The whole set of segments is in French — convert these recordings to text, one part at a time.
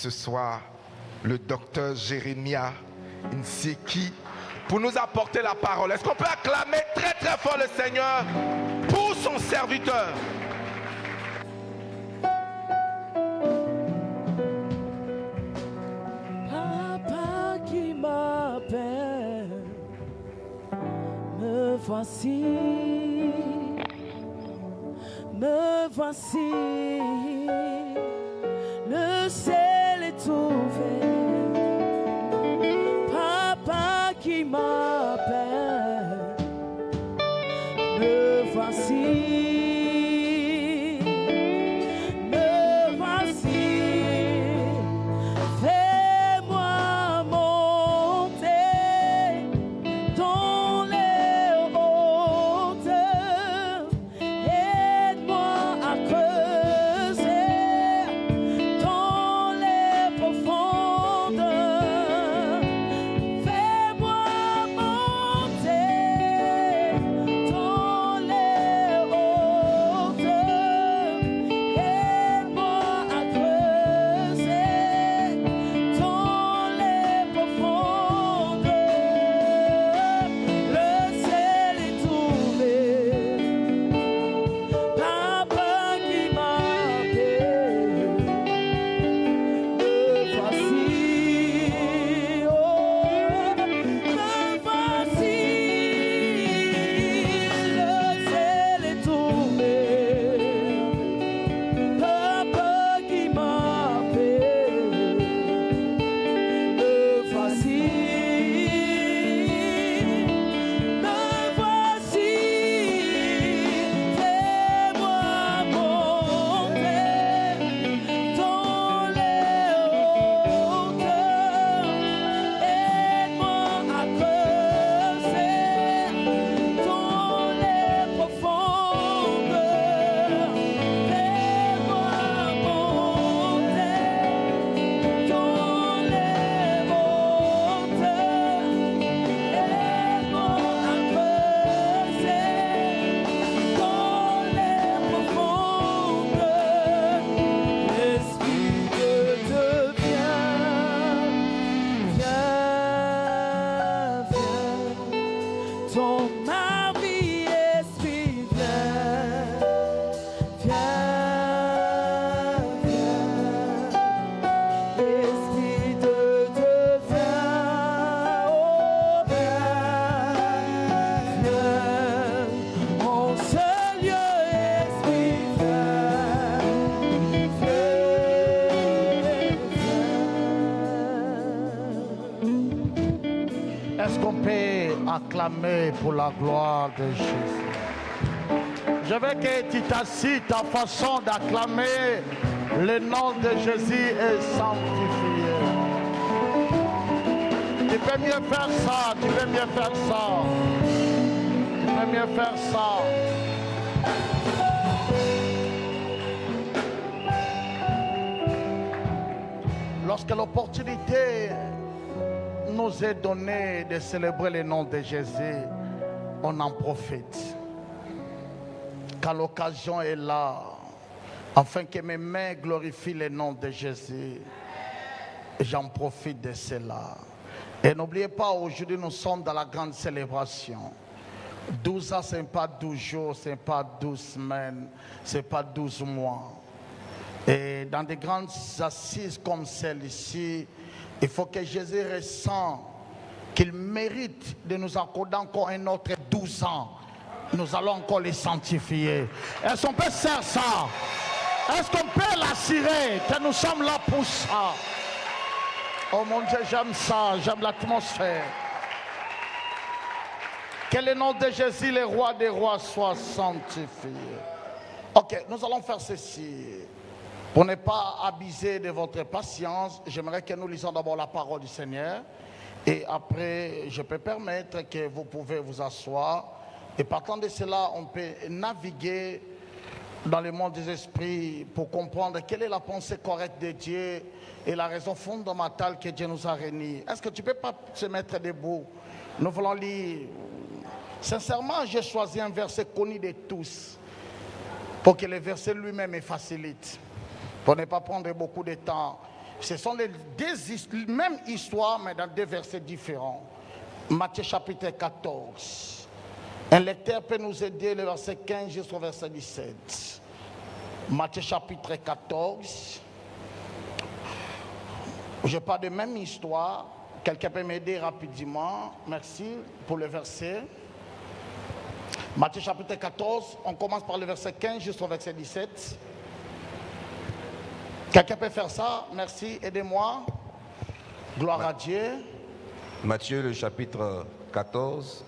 Ce soir, le docteur Jérémia Nseki pour nous apporter la parole. Est-ce qu'on peut acclamer très très fort le Seigneur pour son serviteur? Papa qui m'appelle, me voici, le ciel est ouvert. Papa qui m'appelle, me voici. Est-ce qu'on peut acclamer pour la gloire de Jésus? Je veux que tu t'assises, ta façon d'acclamer le nom de Jésus est sanctifié. Tu peux mieux faire ça, tu peux mieux faire ça. Tu peux mieux faire ça. Lorsque l'opportunité nous est donnée de célébrer le nom de Jésus, on en profite. Quand l'occasion est là, afin que mes mains glorifient le nom de Jésus, j'en profite de cela. Et n'oubliez pas, aujourd'hui nous sommes dans la grande célébration. 12 ans, ce n'est pas 12 jours, ce n'est pas 12 semaines, ce n'est pas 12 mois. Et dans des grandes assises comme celle-ci, il faut que Jésus ressent qu'il mérite de nous accorder encore un autre 12 ans. Nous allons encore les sanctifier. Est-ce qu'on peut faire ça? Est-ce qu'on peut l'assurer que nous sommes là pour ça? Oh mon Dieu, j'aime ça, j'aime l'atmosphère. Que le nom de Jésus, le roi des rois, soit sanctifié. Ok, nous allons faire ceci. Pour ne pas abuser de votre patience, j'aimerais que nous lisons d'abord la parole du Seigneur. Et après, je peux permettre que vous pouvez vous asseoir. Et partant de cela, on peut naviguer dans le monde des esprits pour comprendre quelle est la pensée correcte de Dieu et la raison fondamentale que Dieu nous a réunis. Est-ce que tu ne peux pas se mettre debout? Nous voulons lire. Sincèrement, j'ai choisi un verset connu de tous pour que le verset lui-même me facilite. Pour ne pas prendre beaucoup de temps. Ce sont les mêmes histoires, mais dans deux versets différents. Matthieu chapitre 14. Un lecteur peut nous aider, le verset 15 jusqu'au verset 17. Matthieu chapitre 14. Je parle de même histoire. Quelqu'un peut m'aider rapidement. Merci pour le verset. Matthieu chapitre 14, on commence par le verset 15 jusqu'au verset 17. Quelqu'un peut faire ça? Merci, aidez-moi. Gloire à Dieu. Matthieu, le chapitre 14,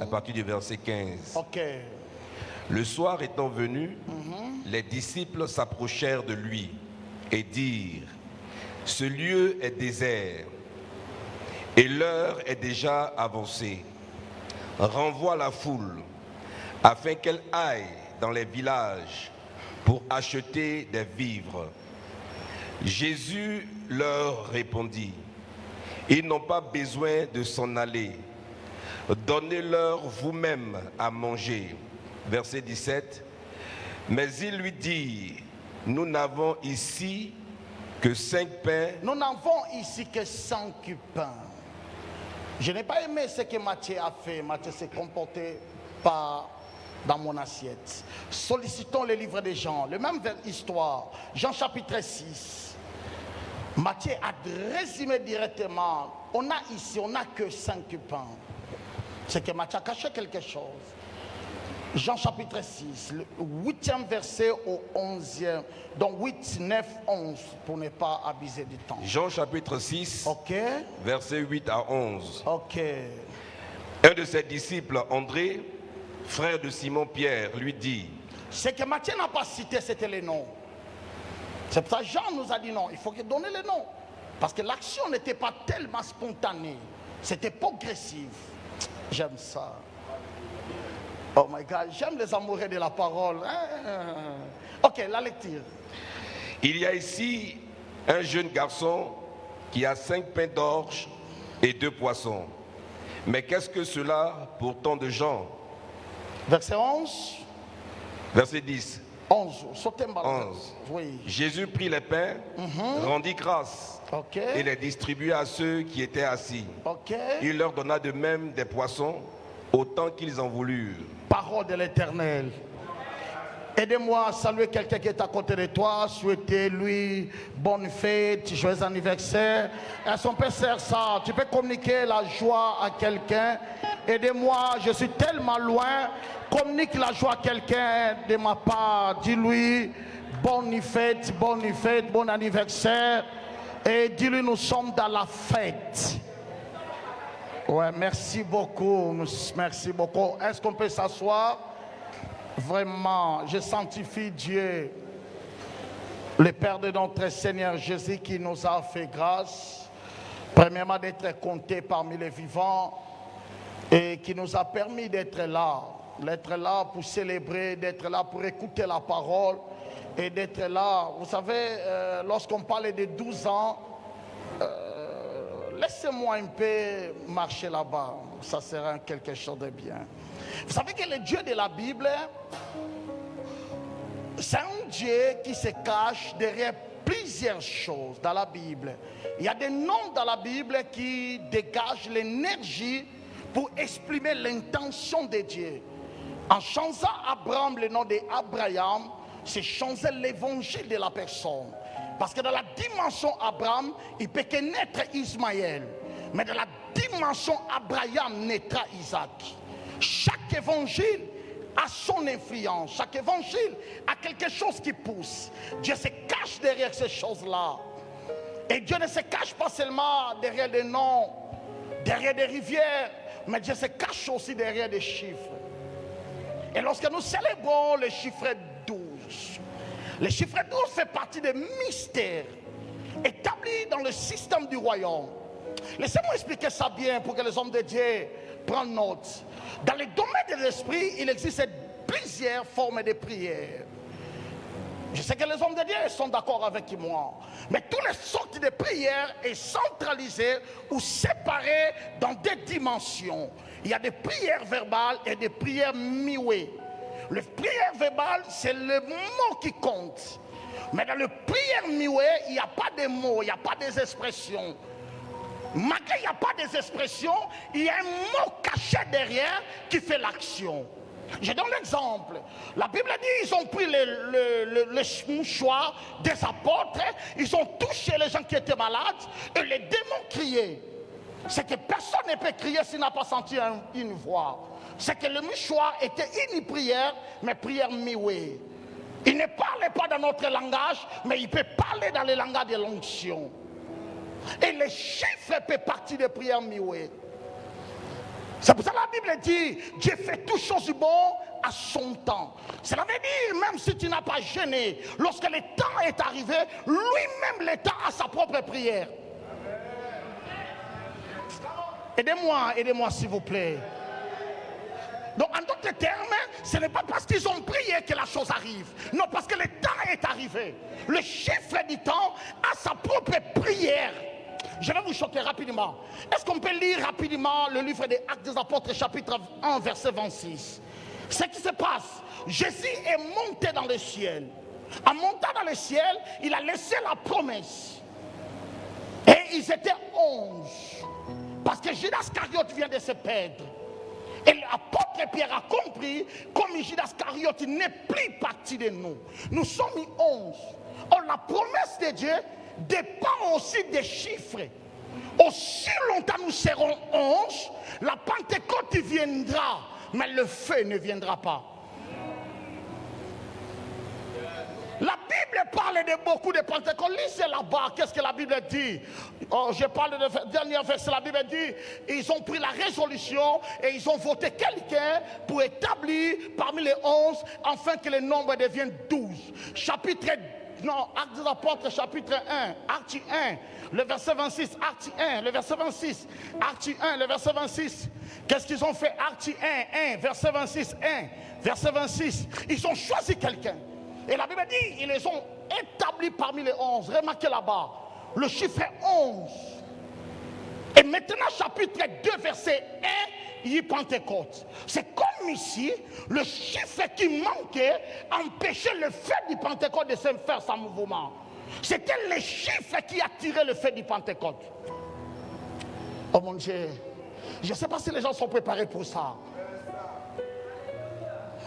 à partir du verset 15. Ok. Le soir étant venu, les disciples s'approchèrent de lui et dirent, « Ce lieu est désert et l'heure est déjà avancée. Renvoie la foule afin qu'elle aille dans les villages pour acheter des vivres. » Jésus leur répondit, « Ils n'ont pas besoin de s'en aller. Donnez-leur vous-même à manger. » Verset 17. Mais il lui dit, « Nous n'avons ici que 5 pains. » Nous n'avons ici que 5 pains. Je n'ai pas aimé ce que Matthieu a fait. Matthieu s'est comporté pas dans mon assiette. Sollicitons le livre de Jean, le même histoire. Jean chapitre 6. Matthieu a résumé directement. On a ici, on n'a que 5 pains. C'est que Matthieu a caché quelque chose. Jean chapitre 6, le 8e verset au 11e. Donc 8, 9, 11, pour ne pas abuser du temps. Jean chapitre 6, Ok. versets 8 à 11. Ok. Un de ses disciples, André, frère de Simon-Pierre, lui dit, Ce que Matthieu n'a pas cité, c'était les noms. C'est pour ça que Jean nous a dit non, il faut donner les noms. Parce que l'action n'était pas tellement spontanée. C'était progressif. J'aime ça. Oh my God, j'aime les amoureux de la parole. Ok, la lecture. « Il y a ici un jeune garçon qui a 5 pains d'orge et 2 poissons. Mais qu'est-ce que cela pour tant de gens ?» Verset 11. Verset 10. 11. Sautez 11. Oui. Jésus prit les pains, rendit grâce Ok. et les distribua à ceux qui étaient assis. Ok. Il leur donna de même des poissons, autant qu'ils en voulurent. Parole de l'Éternel. Aidez-moi à saluer quelqu'un qui est à côté de toi, souhaitez-lui bonne fête, joyeux anniversaire. Est-ce qu'on peut faire ça? Tu peux communiquer la joie à quelqu'un. Aidez-moi, je suis tellement loin. Communique la joie à quelqu'un de ma part. Dis-lui bonne fête, bon anniversaire. Et dis-lui nous sommes dans la fête. Ouais, merci beaucoup, merci beaucoup. Est-ce qu'on peut s'asseoir? Vraiment, je sanctifie Dieu, le Père de notre Seigneur Jésus qui nous a fait grâce, premièrement d'être compté parmi les vivants et qui nous a permis d'être là pour célébrer, d'être là pour écouter la parole et d'être là. Vous savez, lorsqu'on parle de 12 ans, laissez-moi un peu marcher là-bas, ça sera quelque chose de bien. Vous savez que le Dieu de la Bible, c'est un Dieu qui se cache derrière plusieurs choses dans la Bible. Il y a des noms dans la Bible qui dégagent l'énergie pour exprimer l'intention de Dieu. En changeant Abraham, le nom d'Abraham, c'est changer l'évangile de la personne. Parce que dans la dimension Abraham, il peut que naître Ismaël. Mais dans la dimension Abraham naîtra Isaac. Chaque évangile a son influence. Chaque évangile a quelque chose qui pousse. Dieu se cache derrière ces choses-là. Et Dieu ne se cache pas seulement derrière des noms, derrière des rivières, mais Dieu se cache aussi derrière des chiffres. Et lorsque nous célébrons le chiffre 12, le chiffre 12 fait partie des mystères établis dans le système du royaume. Laissez-moi expliquer ça bien pour que les hommes de Dieu prennent note. Dans le domaine de l'esprit, il existe plusieurs formes de prière. Je sais que les hommes de Dieu sont d'accord avec moi. Mais toutes les sortes de prières sont centralisées ou séparées dans des dimensions. Il y a des prières verbales et des prières muées. Les prières verbales, c'est le mot qui compte. Mais dans le prière mioué, il n'y a pas de mots, il n'y a pas des expressions. Malgré qu'il n'y a pas des expressions, il y a un mot caché derrière qui fait l'action. Je donne l'exemple. La Bible dit ils ont pris le mouchoir des apôtres, ils ont touché les gens qui étaient malades et les démons criaient. C'est que personne ne peut crier s'il n'a pas senti une voix. C'est que le mouchoir était une prière, mais prière miouée. Il ne parlait pas dans notre langage, mais il peut parler dans le langage de l'onction. Et les chiffres peuvent partir des prières miouées. C'est pour ça que la Bible dit, Dieu fait toutes choses bon à son temps. Cela veut dire, même si tu n'as pas gêné, lorsque le temps est arrivé, lui-même le temps a sa propre prière. Aidez-moi s'il vous plaît. Donc en d'autres termes, ce n'est pas parce qu'ils ont prié que la chose arrive. Non, parce que le temps est arrivé. Le chiffre du temps a sa propre prière. Je vais vous choquer rapidement. Est-ce qu'on peut lire rapidement le livre des Actes des Apôtres, chapitre 1, verset 26? Ce qui se passe, Jésus est monté dans le ciel. En montant dans le ciel, il a laissé la promesse. Et ils étaient 11. Parce que Judas Iscariote vient de se perdre. Et l'apôtre Pierre a compris, comme Judas Iscariote n'est plus parti de nous. Nous sommes 11. Or, la promesse de Dieu dépend aussi des chiffres. Aussi longtemps nous serons 11, la Pentecôte viendra, mais le feu ne viendra pas. La Bible parle de beaucoup de Pentecôte. Lisez là-bas, qu'est-ce que la Bible dit? Je parle de dernier verset, la Bible dit, ils ont pris la résolution et ils ont voté quelqu'un pour établir parmi les 11, afin que le nombre devienne 12. Actes des Apôtres, chapitre 1, Acte 1, le verset 26, Acte 1, le verset 26, Acte 1, le verset 26. Qu'est-ce qu'ils ont fait? Acte 1, verset 26, 1, verset 26. Ils ont choisi quelqu'un. Et la Bible dit, ils les ont établis parmi les 11. Remarquez là-bas, le chiffre est 11. Et maintenant, chapitre 2, verset 1, il y a Pentecôte. C'est comme ici, le chiffre qui manquait empêchait le feu du Pentecôte de se faire sans mouvement. C'était le chiffre qui attirait le feu du Pentecôte. Oh mon Dieu, je ne sais pas si les gens sont préparés pour ça.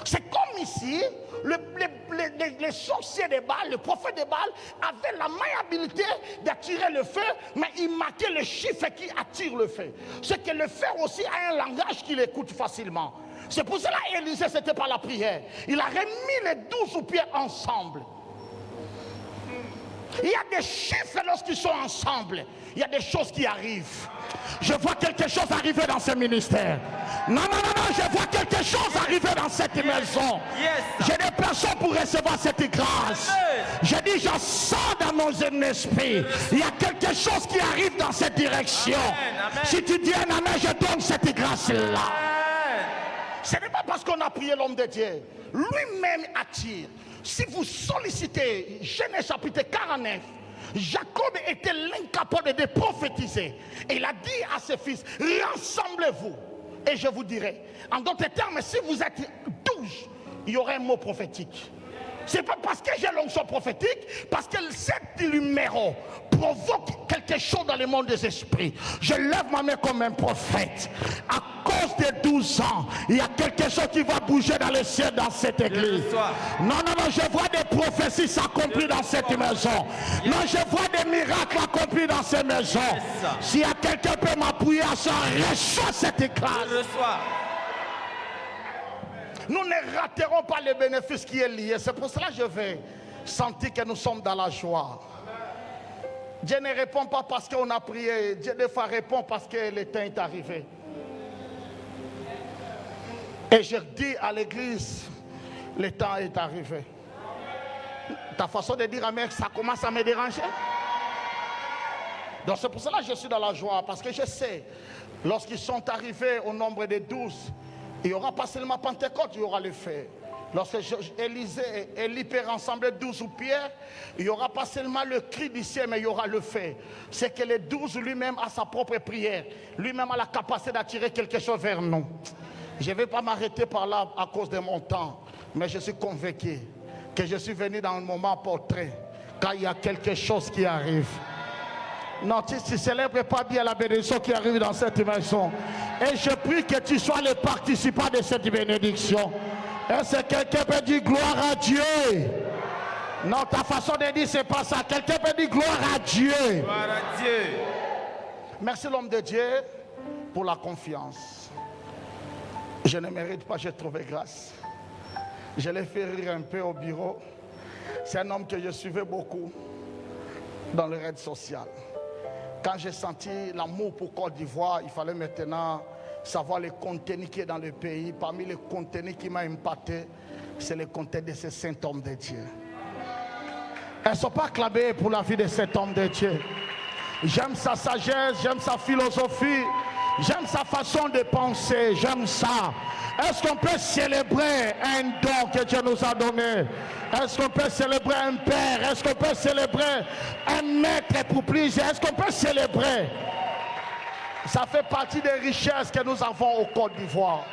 C'est comme ici, les sorciers de Baal, le prophète de Baal avait la maniabilité d'attirer le feu, mais il marquait le chiffre qui attire le feu. C'est que le feu aussi a un langage qu'il écoute facilement. C'est pour cela qu'Élisée, c'était pas la prière. Il a remis les 12 pieds ensemble. Il y a des chiffres lorsqu'ils sont ensemble. Il y a des choses qui arrivent. Je vois quelque chose arriver dans ce ministère. Non, je vois quelque chose arriver dans cette maison. J'ai des personnes pour recevoir cette grâce. Je dis, je sens dans mon esprit. Il y a quelque chose qui arrive dans cette direction. Si tu dis un amen, je donne cette grâce-là. Ce n'est pas parce qu'on a prié l'homme de Dieu. Lui-même attire. Si vous sollicitez Genèse chapitre 49, Jacob était l'incapable de prophétiser. Et il a dit à ses fils, rassemblez-vous. Et je vous dirai, en d'autres termes, si vous êtes 12, il y aura un mot prophétique. C'est pas parce que j'ai l'onction prophétique, parce que cette numéro provoque quelque chose dans le monde des esprits. Je lève ma main comme un prophète. À cause des 12 ans, il y a quelque chose qui va bouger dans le ciel dans cette église. Non, je vois des prophéties s'accomplir dans cette maison. Non, je vois des miracles accomplis dans cette maison. S'il y a quelqu'un qui peut m'appuyer à ça, reçois cette grâce. Nous ne raterons pas le bénéfice qui est lié. C'est pour cela que je vais sentir que nous sommes dans la joie. Dieu ne répond pas parce qu'on a prié. Dieu des fois répond parce que le temps est arrivé. Et je dis à l'église, le temps est arrivé. Ta façon de dire amen, ça commence à me déranger. Donc c'est pour cela que je suis dans la joie. Parce que je sais, lorsqu'ils sont arrivés au nombre de 12, il n'y aura pas seulement Pentecôte, il y aura le feu. Lorsque Élie peut rassembler 12 pierres, il n'y aura pas seulement le cri du ciel, mais il y aura le feu. C'est que les 12 lui-même a sa propre prière. Lui-même a la capacité d'attirer quelque chose vers nous. Je ne vais pas m'arrêter par là à cause de mon temps, mais je suis convaincu que je suis venu dans le moment portrait, quand il y a quelque chose qui arrive. Non, tu ne célèbres pas bien la bénédiction qui arrive dans cette maison. Et je prie que tu sois le participant de cette bénédiction. Est-ce que quelqu'un peut dire gloire à Dieu? Non, ta façon de dire, c'est pas ça. Quelqu'un peut dire gloire à Dieu. Gloire à Dieu. Merci l'homme de Dieu pour la confiance. Je ne mérite pas, j'ai trouvé grâce. Je l'ai fait rire un peu au bureau. C'est un homme que je suivais beaucoup dans le raid social. Quand j'ai senti l'amour pour Côte d'Ivoire, il fallait maintenant savoir le contenu qui est dans le pays. Parmi les contenus qui m'a impacté, c'est le contenu de ce saint homme de Dieu. Elles ne sont pas acclamées pour la vie de cet homme de Dieu. J'aime sa sagesse, j'aime sa philosophie, j'aime sa façon de penser, j'aime ça. Est-ce qu'on peut célébrer un don que Dieu nous a donné? Est-ce qu'on peut célébrer un père? Est-ce qu'on peut célébrer un maître pour plusieurs? Est-ce qu'on peut célébrer? Ça fait partie des richesses que nous avons au Côte d'Ivoire.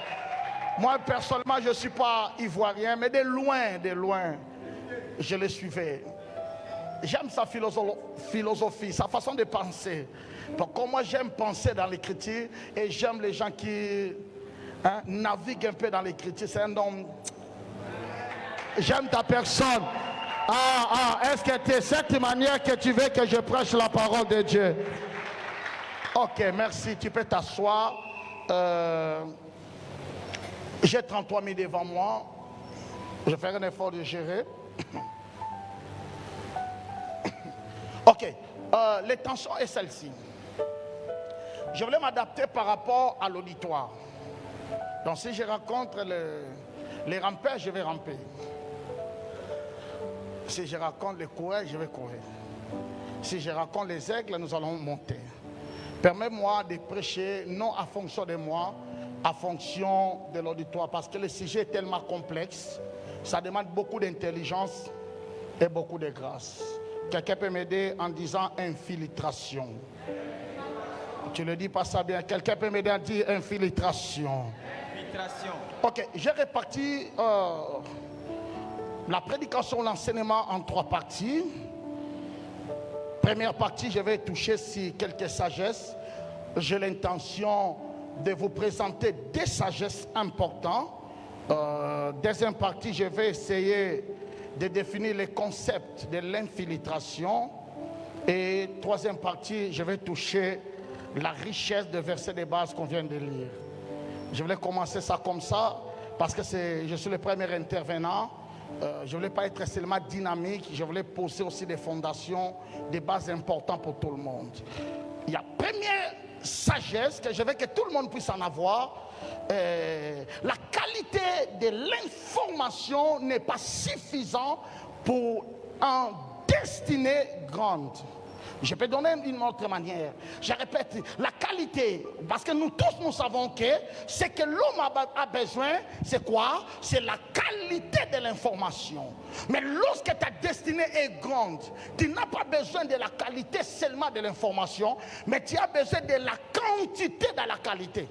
Moi, personnellement, je ne suis pas ivoirien, mais de loin, je le suivais. J'aime sa philosophie, sa façon de penser. Donc, moi, j'aime penser dans l'écriture et j'aime les gens qui naviguent un peu dans l'écriture. C'est un homme. J'aime ta personne. Est-ce que c'est cette manière que tu veux que je prêche la parole de Dieu? Ok, merci. Tu peux t'asseoir. J'ai 33 000 devant moi. Je vais faire un effort de gérer. Ok, l'intention est celle-ci. Je voulais m'adapter par rapport à l'auditoire. Donc si je rencontre les rampeurs, je vais ramper. Si je rencontre les coureurs, je vais courir. Si je rencontre les aigles, nous allons monter. Permets-moi de prêcher non à fonction de moi, à fonction de l'auditoire. Parce que le sujet est tellement complexe, ça demande beaucoup d'intelligence et beaucoup de grâce. Quelqu'un peut m'aider en disant infiltration. Tu ne dis pas ça bien. Quelqu'un peut m'aider à dire infiltration. Infiltration. Ok, j'ai réparti la prédication, l'enseignement en 3 parties. Première partie, je vais toucher sur quelques sagesses. J'ai l'intention de vous présenter des sagesses importantes. Deuxième partie, je vais essayer de définir les concepts de l'infiltration. Et troisième partie, je vais toucher la richesse de versets de base qu'on vient de lire. Je voulais commencer ça comme ça, parce que je suis le premier intervenant. Je ne voulais pas être seulement dynamique, je voulais poser aussi des fondations, des bases importantes pour tout le monde. Il y a première sagesse que je veux que tout le monde puisse en avoir. La qualité de l'information n'est pas suffisante pour en destinée grande. Je peux donner une autre manière. Je répète, la qualité, parce que nous tous nous savons que ce que l'homme a besoin, c'est quoi? C'est la qualité de l'information. Mais lorsque ta destinée est grande, tu n'as pas besoin de la qualité seulement de l'information, mais tu as besoin de la quantité dans la qualité.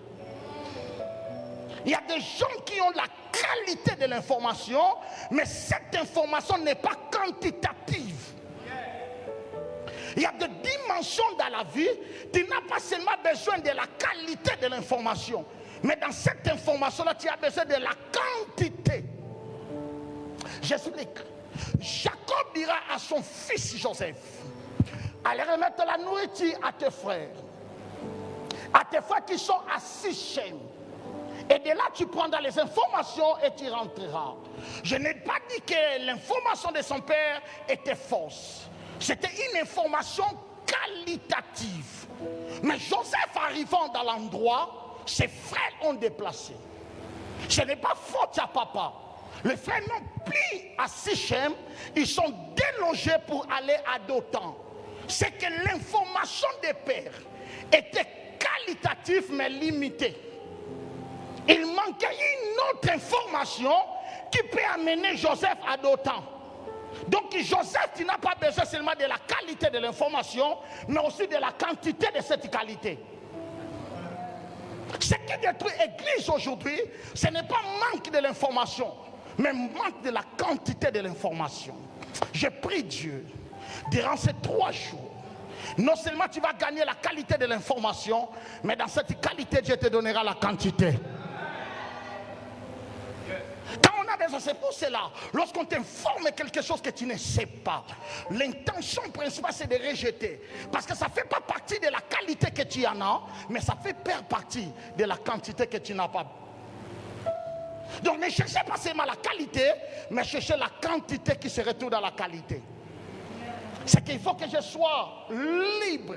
Il y a des gens qui ont la qualité de l'information, mais cette information n'est pas quantitative. Il y a des dimensions dans la vie, tu n'as pas seulement besoin de la qualité de l'information, mais dans cette information-là, tu as besoin de la quantité. J'explique. Jacob dira à son fils Joseph, allez remettre la nourriture à tes frères qui sont à Sichem. Et de là, tu prendras les informations et tu rentreras. Je n'ai pas dit que l'information de son père était fausse. C'était une information qualitative. Mais Joseph arrivant dans l'endroit, ses frères ont déplacé. Ce n'est pas faute à papa. Les frères n'ont plus à Sichem, ils sont délogés pour aller à Dothan. C'est que l'information des pères était qualitative mais limitée. Il manquait une autre information qui peut amener Joseph à Dothan. Donc Joseph, tu n'as pas besoin seulement de la qualité de l'information, mais aussi de la quantité de cette qualité. Ce qui détruit l'Église aujourd'hui, ce n'est pas manque de l'information, mais manque de la quantité de l'information. Je prie Dieu, durant ces 3 jours, non seulement tu vas gagner la qualité de l'information, mais dans cette qualité, Dieu te donnera la quantité. Quand on a besoin, c'est pour cela, lorsqu'on t'informe quelque chose que tu ne sais pas, l'intention principale c'est de rejeter. Parce que ça ne fait pas partie de la qualité que tu en as, mais ça fait partie de la quantité que tu n'as pas. Donc ne cherchez pas seulement la qualité, mais cherchez la quantité qui se retrouve dans la qualité. C'est qu'il faut que je sois libre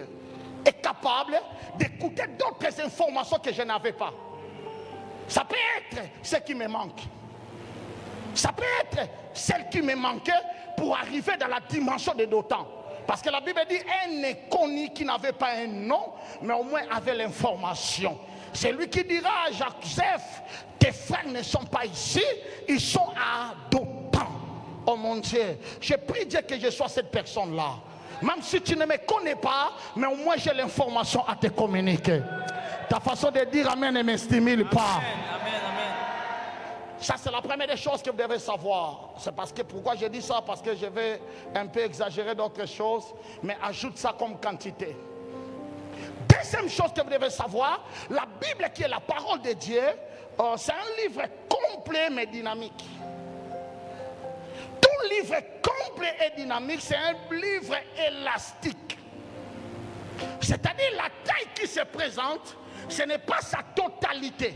et capable d'écouter d'autres informations que je n'avais pas. Ça peut être ce qui me manque. Ça peut être celle qui me manquait pour arriver dans la dimension de Dothan. Parce que la Bible dit un inconnu qui n'avait pas un nom, mais au moins avait l'information. C'est lui qui dira à Joseph, tes frères ne sont pas ici, ils sont à Dothan. Oh mon Dieu, je prie Dieu que je sois cette personne-là. Même si tu ne me connais pas, mais au moins j'ai l'information à te communiquer. Ta façon de dire amen ne me stimule pas. Amen, amen. Ça c'est la première des choses que vous devez savoir. C'est parce que, pourquoi je dis ça? Parce que je vais un peu exagérer d'autres choses, mais ajoute ça comme quantité. Deuxième chose que vous devez savoir, la Bible qui est la parole de Dieu, c'est un livre complet mais dynamique. Tout livre complet et dynamique, c'est un livre élastique. C'est-à-dire la taille qui se présente, ce n'est pas sa totalité.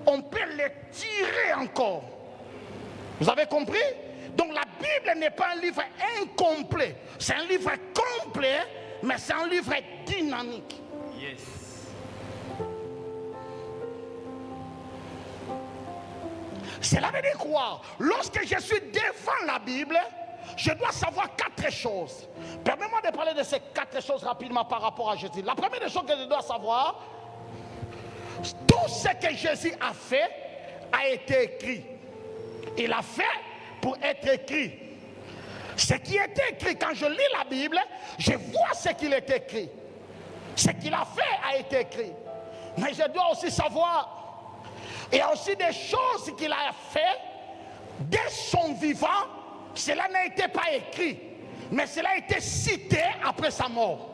On peut l'étirer encore. Vous avez compris? Donc la Bible n'est pas un livre incomplet. C'est un livre complet, mais c'est un livre dynamique. Yes. Cela veut dire quoi? Lorsque je suis devant la Bible, je dois savoir 4 choses. Permets-moi de parler de ces 4 choses rapidement par rapport à Jésus. La première des choses que je dois savoir, tout ce que Jésus a fait a été écrit. Il a fait pour être écrit. Ce qui est écrit, quand je lis la Bible, je vois ce qu'il est écrit. Ce qu'il a fait a été écrit. Mais je dois aussi savoir, il y a aussi des choses qu'il a fait dès son vivant. Cela n'a été pas écrit, mais cela a été cité après sa mort.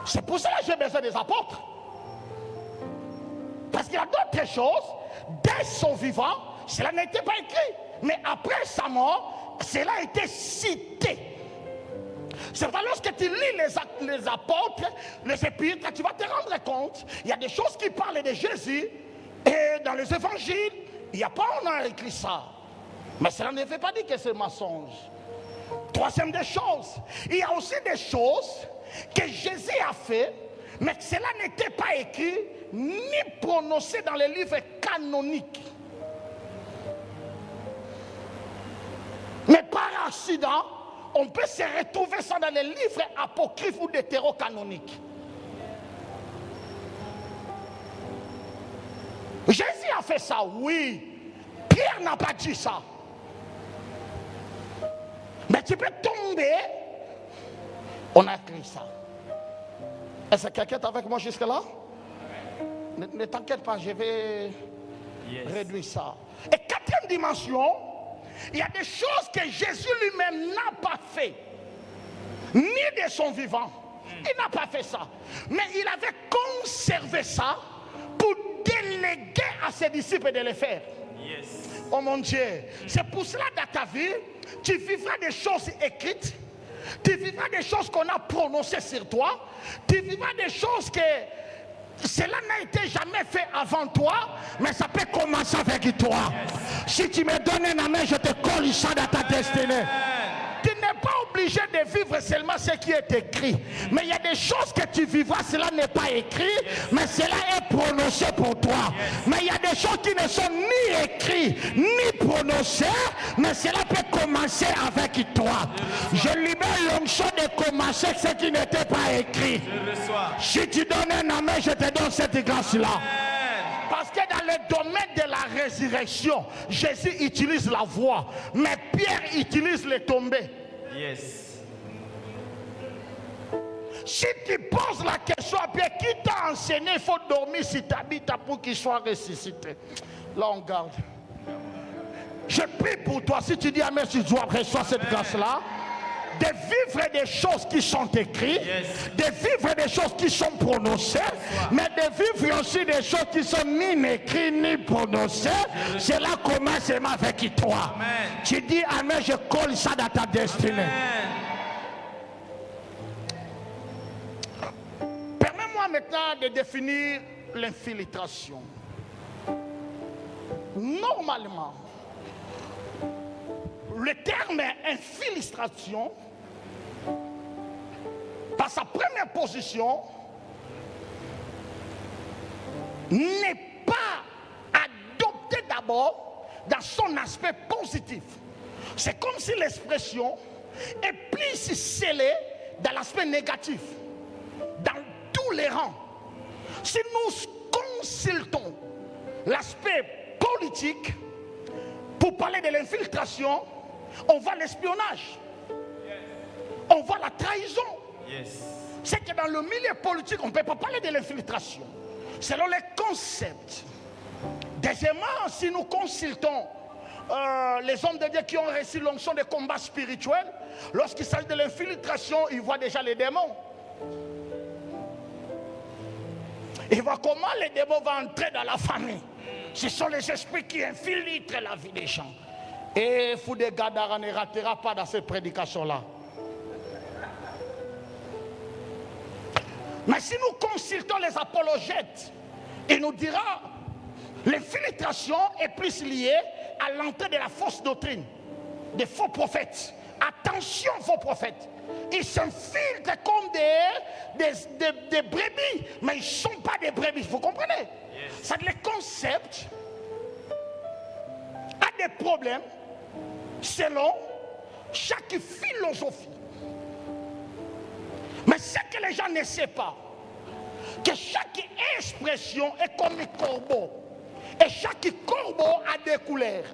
C'est pour cela que j'ai besoin des apôtres. Parce qu'il y a d'autres choses, dès son vivant, cela n'a été pas écrit. Mais après sa mort, cela a été cité. C'est vrai, lorsque tu lis les apôtres, les épîtres, tu vas te rendre compte, il y a des choses qui parlent de Jésus, et dans les évangiles, il n'y a pas, on a écrit ça. Mais cela ne veut pas dire que c'est mensonge. Troisième des choses, il y a aussi des choses que Jésus a fait, mais que cela n'était pas écrit ni prononcé dans les livres canoniques. Mais par accident, on peut se retrouver ça dans les livres apocryphes ou deutérocanoniques. Jésus a fait ça, oui. Pierre n'a pas dit ça. Mais tu peux tomber. On a écrit ça. Est-ce que quelqu'un est avec moi jusque-là? Ne t'inquiète pas, je vais réduire ça. Et quatrième dimension, il y a des choses que Jésus lui-même n'a pas fait, ni de son vivant. Il n'a pas fait ça. Mais il avait conservé ça pour déléguer à ses disciples de le faire. Yes. Oh mon Dieu. C'est pour cela dans ta vie, tu vivras des choses écrites, tu vivras des choses qu'on a prononcées sur toi, tu vivras des choses que cela n'a été jamais fait avant toi, mais ça peut commencer avec toi. Yes. Si tu me donnes un amen, je te colle ça dans ta destinée. Tu n'es pas obligé de vivre seulement ce qui est écrit. Mais il y a des choses que tu vivras, cela n'est pas écrit, mais cela est prononcé pour toi. Mais il y a des choses qui ne sont ni écrites, ni prononcées, mais cela peut commencer avec toi. Je libère l'onction de commencer ce qui n'était pas écrit. Si tu donnes un amen, je te donne cette grâce-là. Parce que dans le domaine de la résurrection, Jésus utilise la voix, mais Pierre utilise les tombées. Yes. Si tu poses la question à Pierre, qui t'a enseigné, il faut dormir si tu habites pour qu'il soit ressuscité. Là, on garde. Je prie pour toi, si tu dis Amen, tu dois recevoir cette grâce-là, de vivre des choses qui sont écrites, de vivre des choses qui sont prononcées, mais de vivre aussi des choses qui sont ni écrites ni prononcées. Cela commence seulement avec toi. Amen. Tu dis Amen, je colle ça dans ta destinée. Permets-moi maintenant de définir l'infiltration. Normalement, le terme infiltration, par sa première position, n'est pas adopté d'abord dans son aspect positif. C'est comme si l'expression est plus scellée dans l'aspect négatif, dans tous les rangs. Si nous consultons l'aspect politique, pour parler de l'infiltration, on voit l'espionnage, on voit la trahison. C'est que dans le milieu politique, on ne peut pas parler de l'infiltration selon les concepts. Deuxièmement, si nous consultons les hommes de Dieu qui ont reçu l'onction des combats spirituels, lorsqu'il s'agit de l'infiltration, ils voient déjà les démons. Ils voient comment les démons vont entrer dans la famille. Ce sont les esprits qui infiltrent la vie des gens. Et Foudé Gadara ne ratera pas dans cette prédication-là. Mais si nous consultons les apologètes, il nous dira l'infiltration est plus liée à l'entrée de la fausse doctrine, des faux prophètes. Attention, faux prophètes. Ils s'infiltrent comme des brebis, mais ils ne sont pas des brebis. Vous comprenez? C'est le concept a des problèmes selon chaque philosophie. Mais ce que les gens ne savent pas, que chaque expression est comme un corbeau. Et chaque corbeau a des couleurs.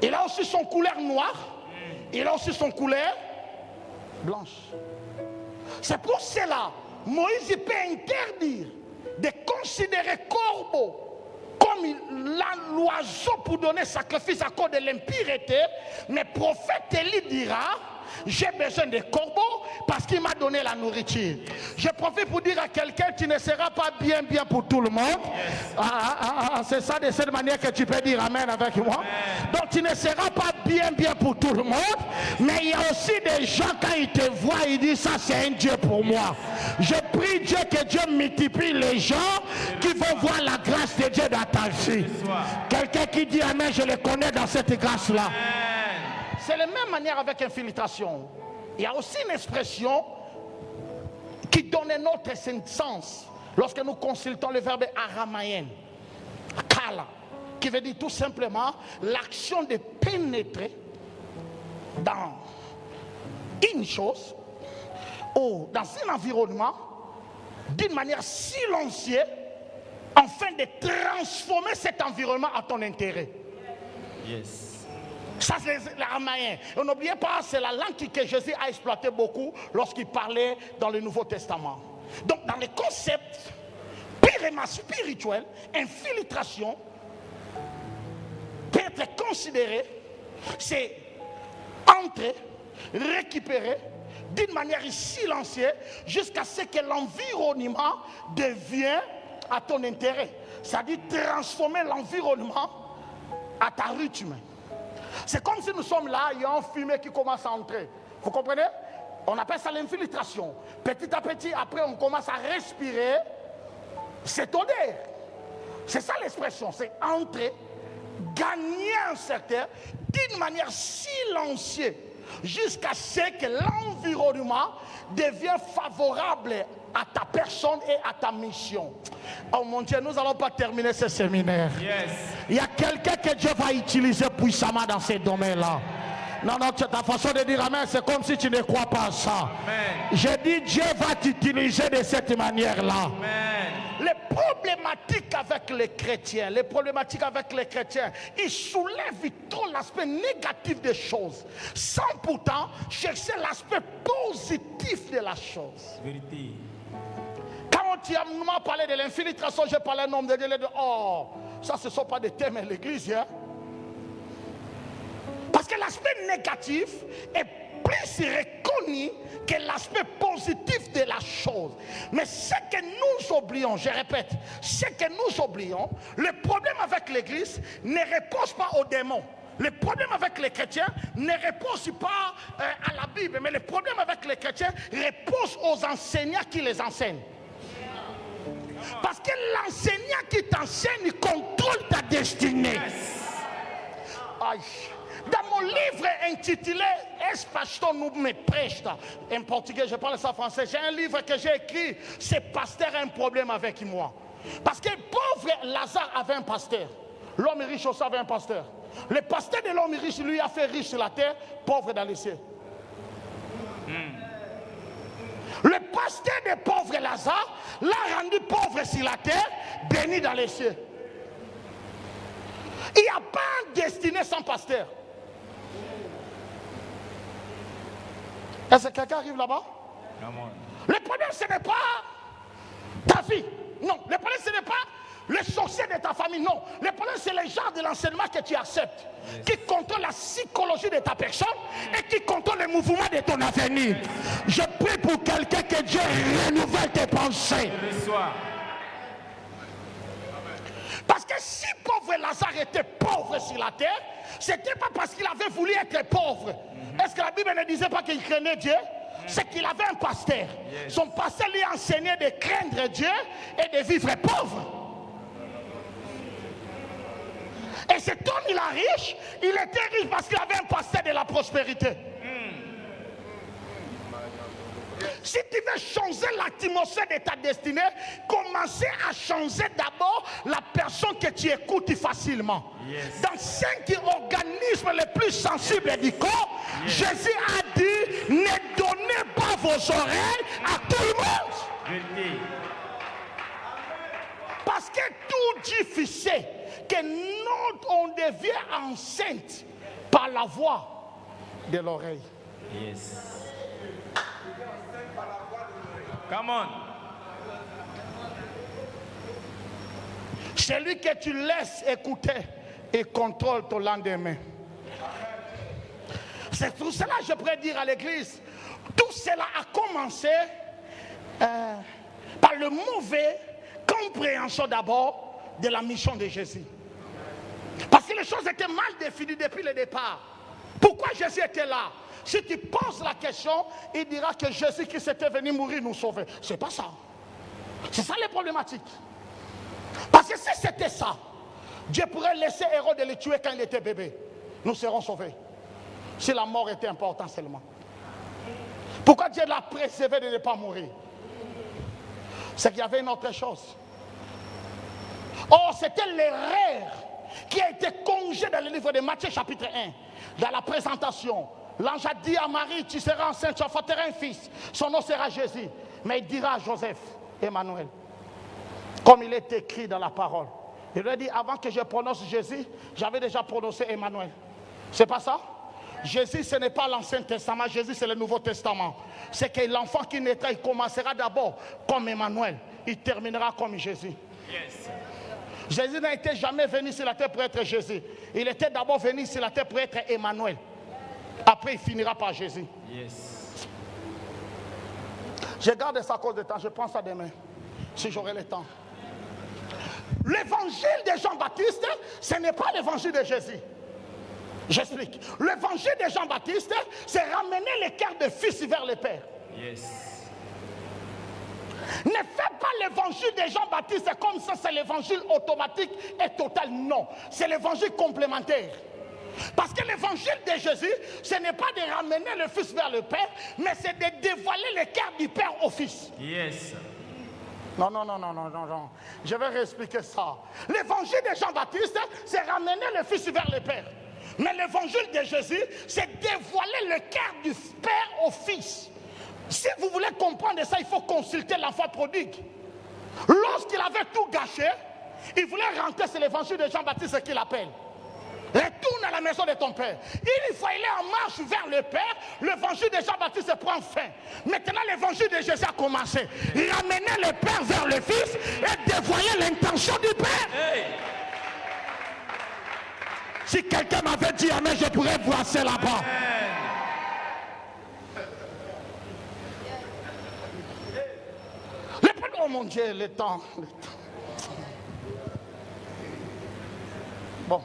Il a aussi son couleur noire. Il a aussi son couleur blanche. C'est pour cela, Moïse peut interdire de considérer corbeau comme l'oiseau pour donner sacrifice à cause de l'impureté. Mais prophète Élie dira, j'ai besoin de corbeaux parce qu'il m'a donné la nourriture. Je profite pour dire à quelqu'un, tu ne seras pas bien pour tout le monde. C'est ça de cette manière que tu peux dire amen avec moi. Donc tu ne seras pas bien pour tout le monde. Mais il y a aussi des gens, quand ils te voient, ils disent ça c'est un Dieu pour moi. Je prie Dieu que Dieu multiplie les gens qui vont voir la grâce de Dieu dans ta vie. Quelqu'un qui dit amen, je le connais dans cette grâce-là. C'est la même manière avec infiltration. Il y a aussi une expression qui donne un autre sens lorsque nous consultons le verbe aramaïen, kala, qui veut dire tout simplement l'action de pénétrer dans une chose ou dans un environnement d'une manière silencieuse afin de transformer cet environnement à ton intérêt. Ça, c'est l'araméen. Et n'oubliez pas, c'est la langue que Jésus a exploité beaucoup lorsqu'il parlait dans le Nouveau Testament. Donc, dans les concepts purement spirituels, infiltration peut être considéré, c'est entrer, récupérer d'une manière silencieuse jusqu'à ce que l'environnement devienne à ton intérêt. C'est-à-dire transformer l'environnement à ta rythme. C'est comme si nous sommes là, il y a un fumet qui commence à entrer. Vous comprenez? On appelle ça l'infiltration. Petit à petit, après, on commence à respirer cette odeur. C'est ça l'expression, c'est entrer, gagner un secteur d'une manière silencieuse jusqu'à ce que l'environnement devienne favorable à ta personne et à ta mission. Oh mon Dieu, nous n'allons pas terminer ce séminaire. Il y a quelqu'un que Dieu va utiliser puissamment dans ces domaines-là. Non, ta façon de dire amen, c'est comme si tu ne crois pas à ça. J'ai dit Dieu va t'utiliser de cette manière-là. Les problématiques avec les chrétiens, ils soulèvent trop l'aspect négatif des choses, sans pourtant chercher l'aspect positif de la chose. Vérité. Quand tu m'as parlé de l'infiltration, j'ai parlé au nom de Dieu. Oh, ça ce ne sont pas des thèmes à l'église. Hein? Parce que l'aspect négatif est plus reconnu que l'aspect positif de la chose. Mais ce que nous oublions, je répète, ce que nous oublions, le problème avec l'Église ne repose pas aux démons. Le problème avec les chrétiens ne repose pas à la Bible, mais le problème avec les chrétiens repose aux enseignants qui les enseignent. Parce que l'enseignant qui t'enseigne, il contrôle ta destinée. Aïe. Dans mon livre intitulé Es pastor nous me presta, en portugais, je parle ça en français, j'ai un livre que j'ai écrit, ce pasteur a un problème avec moi. Parce que pauvre Lazare avait un pasteur, l'homme riche aussi avait un pasteur. Le pasteur de l'homme riche lui a fait riche sur la terre, pauvre dans les cieux. Le pasteur de pauvre Lazare l'a rendu pauvre sur la terre, béni dans les cieux. Il n'y a pas un destiné sans pasteur. Est-ce que quelqu'un arrive là-bas? Le problème, ce n'est pas ta vie. Non. Le problème, ce n'est pas le sorcier de ta famille. Non. Le problème, c'est le genre de l'enseignement que tu acceptes. Qui contrôle la psychologie de ta personne et qui contrôle le mouvement de ton avenir. Je prie pour quelqu'un que Dieu renouvelle tes pensées. Parce que si pauvre Lazare était pauvre sur la terre, ce n'était pas parce qu'il avait voulu être pauvre. Est-ce que la Bible ne disait pas qu'il craignait Dieu? C'est qu'il avait un pasteur. Son pasteur lui a enseigné de craindre Dieu et de vivre pauvre. Et cet homme, il est riche. Il était riche parce qu'il avait un pasteur de la prospérité. Si tu veux changer l'atmosphère de ta destinée, commencez à changer d'abord la personne que tu écoutes facilement. Dans 5 organismes les plus sensibles du corps, Jésus a dit, ne donnez pas vos oreilles à tout le monde. Parce que tout difficile, que nous, on devient enceinte par la voix de l'oreille. Come on. Celui que tu laisses écouter et contrôle ton lendemain. C'est tout cela que je pourrais dire à l'église. Tout cela a commencé par le mauvais compréhension d'abord de la mission de Jésus. Parce que les choses étaient mal définies depuis le départ. Pourquoi Jésus était là? Si tu poses la question, il dira que Jésus qui s'était venu mourir nous sauver. C'est pas ça. C'est ça les problématiques. Parce que si c'était ça, Dieu pourrait laisser Hérode le tuer quand il était bébé. Nous serons sauvés. Si la mort était importante seulement. Pourquoi Dieu l'a préservé de ne pas mourir? C'est qu'il y avait une autre chose. Or, c'était l'erreur qui a été congée dans le livre de Matthieu chapitre 1. Dans la présentation, l'ange a dit à Marie, tu seras enceinte, tu enfanteras un fils. Son nom sera Jésus. Mais il dira à Joseph, Emmanuel, comme il est écrit dans la parole. Il lui a dit, avant que je prononce Jésus, j'avais déjà prononcé Emmanuel. C'est pas ça? Jésus, ce n'est pas l'Ancien Testament, Jésus, c'est le Nouveau Testament. C'est que l'enfant qui naîtra, il commencera d'abord comme Emmanuel. Il terminera comme Jésus. Jésus n'a été jamais venu sur la terre pour être Jésus. Il était d'abord venu sur la terre pour être Emmanuel. Après, il finira par Jésus. Je garde ça à cause de temps. Je prends ça demain, si j'aurai le temps. L'évangile de Jean-Baptiste, ce n'est pas l'évangile de Jésus. J'explique. L'évangile de Jean-Baptiste, c'est ramener le cœur de fils vers le Père. Ne fais pas l'évangile de Jean-Baptiste comme ça, c'est l'évangile automatique et total. Non, c'est l'évangile complémentaire. Parce que l'évangile de Jésus, ce n'est pas de ramener le fils vers le Père, mais c'est de dévoiler le cœur du Père au fils. Non. Je vais réexpliquer ça. L'évangile de Jean-Baptiste, c'est ramener le fils vers le Père. Mais l'évangile de Jésus, c'est dévoiler le cœur du Père au fils. Si vous voulez comprendre ça, il faut consulter l'enfant prodigue. Lorsqu'il avait tout gâché, il voulait rentrer sur l'évangile de Jean-Baptiste qu'il appelle. Retourne à la maison de ton père. Il faut aller en marche vers le Père. L'évangile de Jean-Baptiste prend fin. Maintenant, l'évangile de Jésus a commencé. Ramener le Père vers le Fils et dévoiler l'intention du Père. Si quelqu'un m'avait dit amen, je pourrais voir ça là-bas. Oh mon Dieu, le temps. Bon.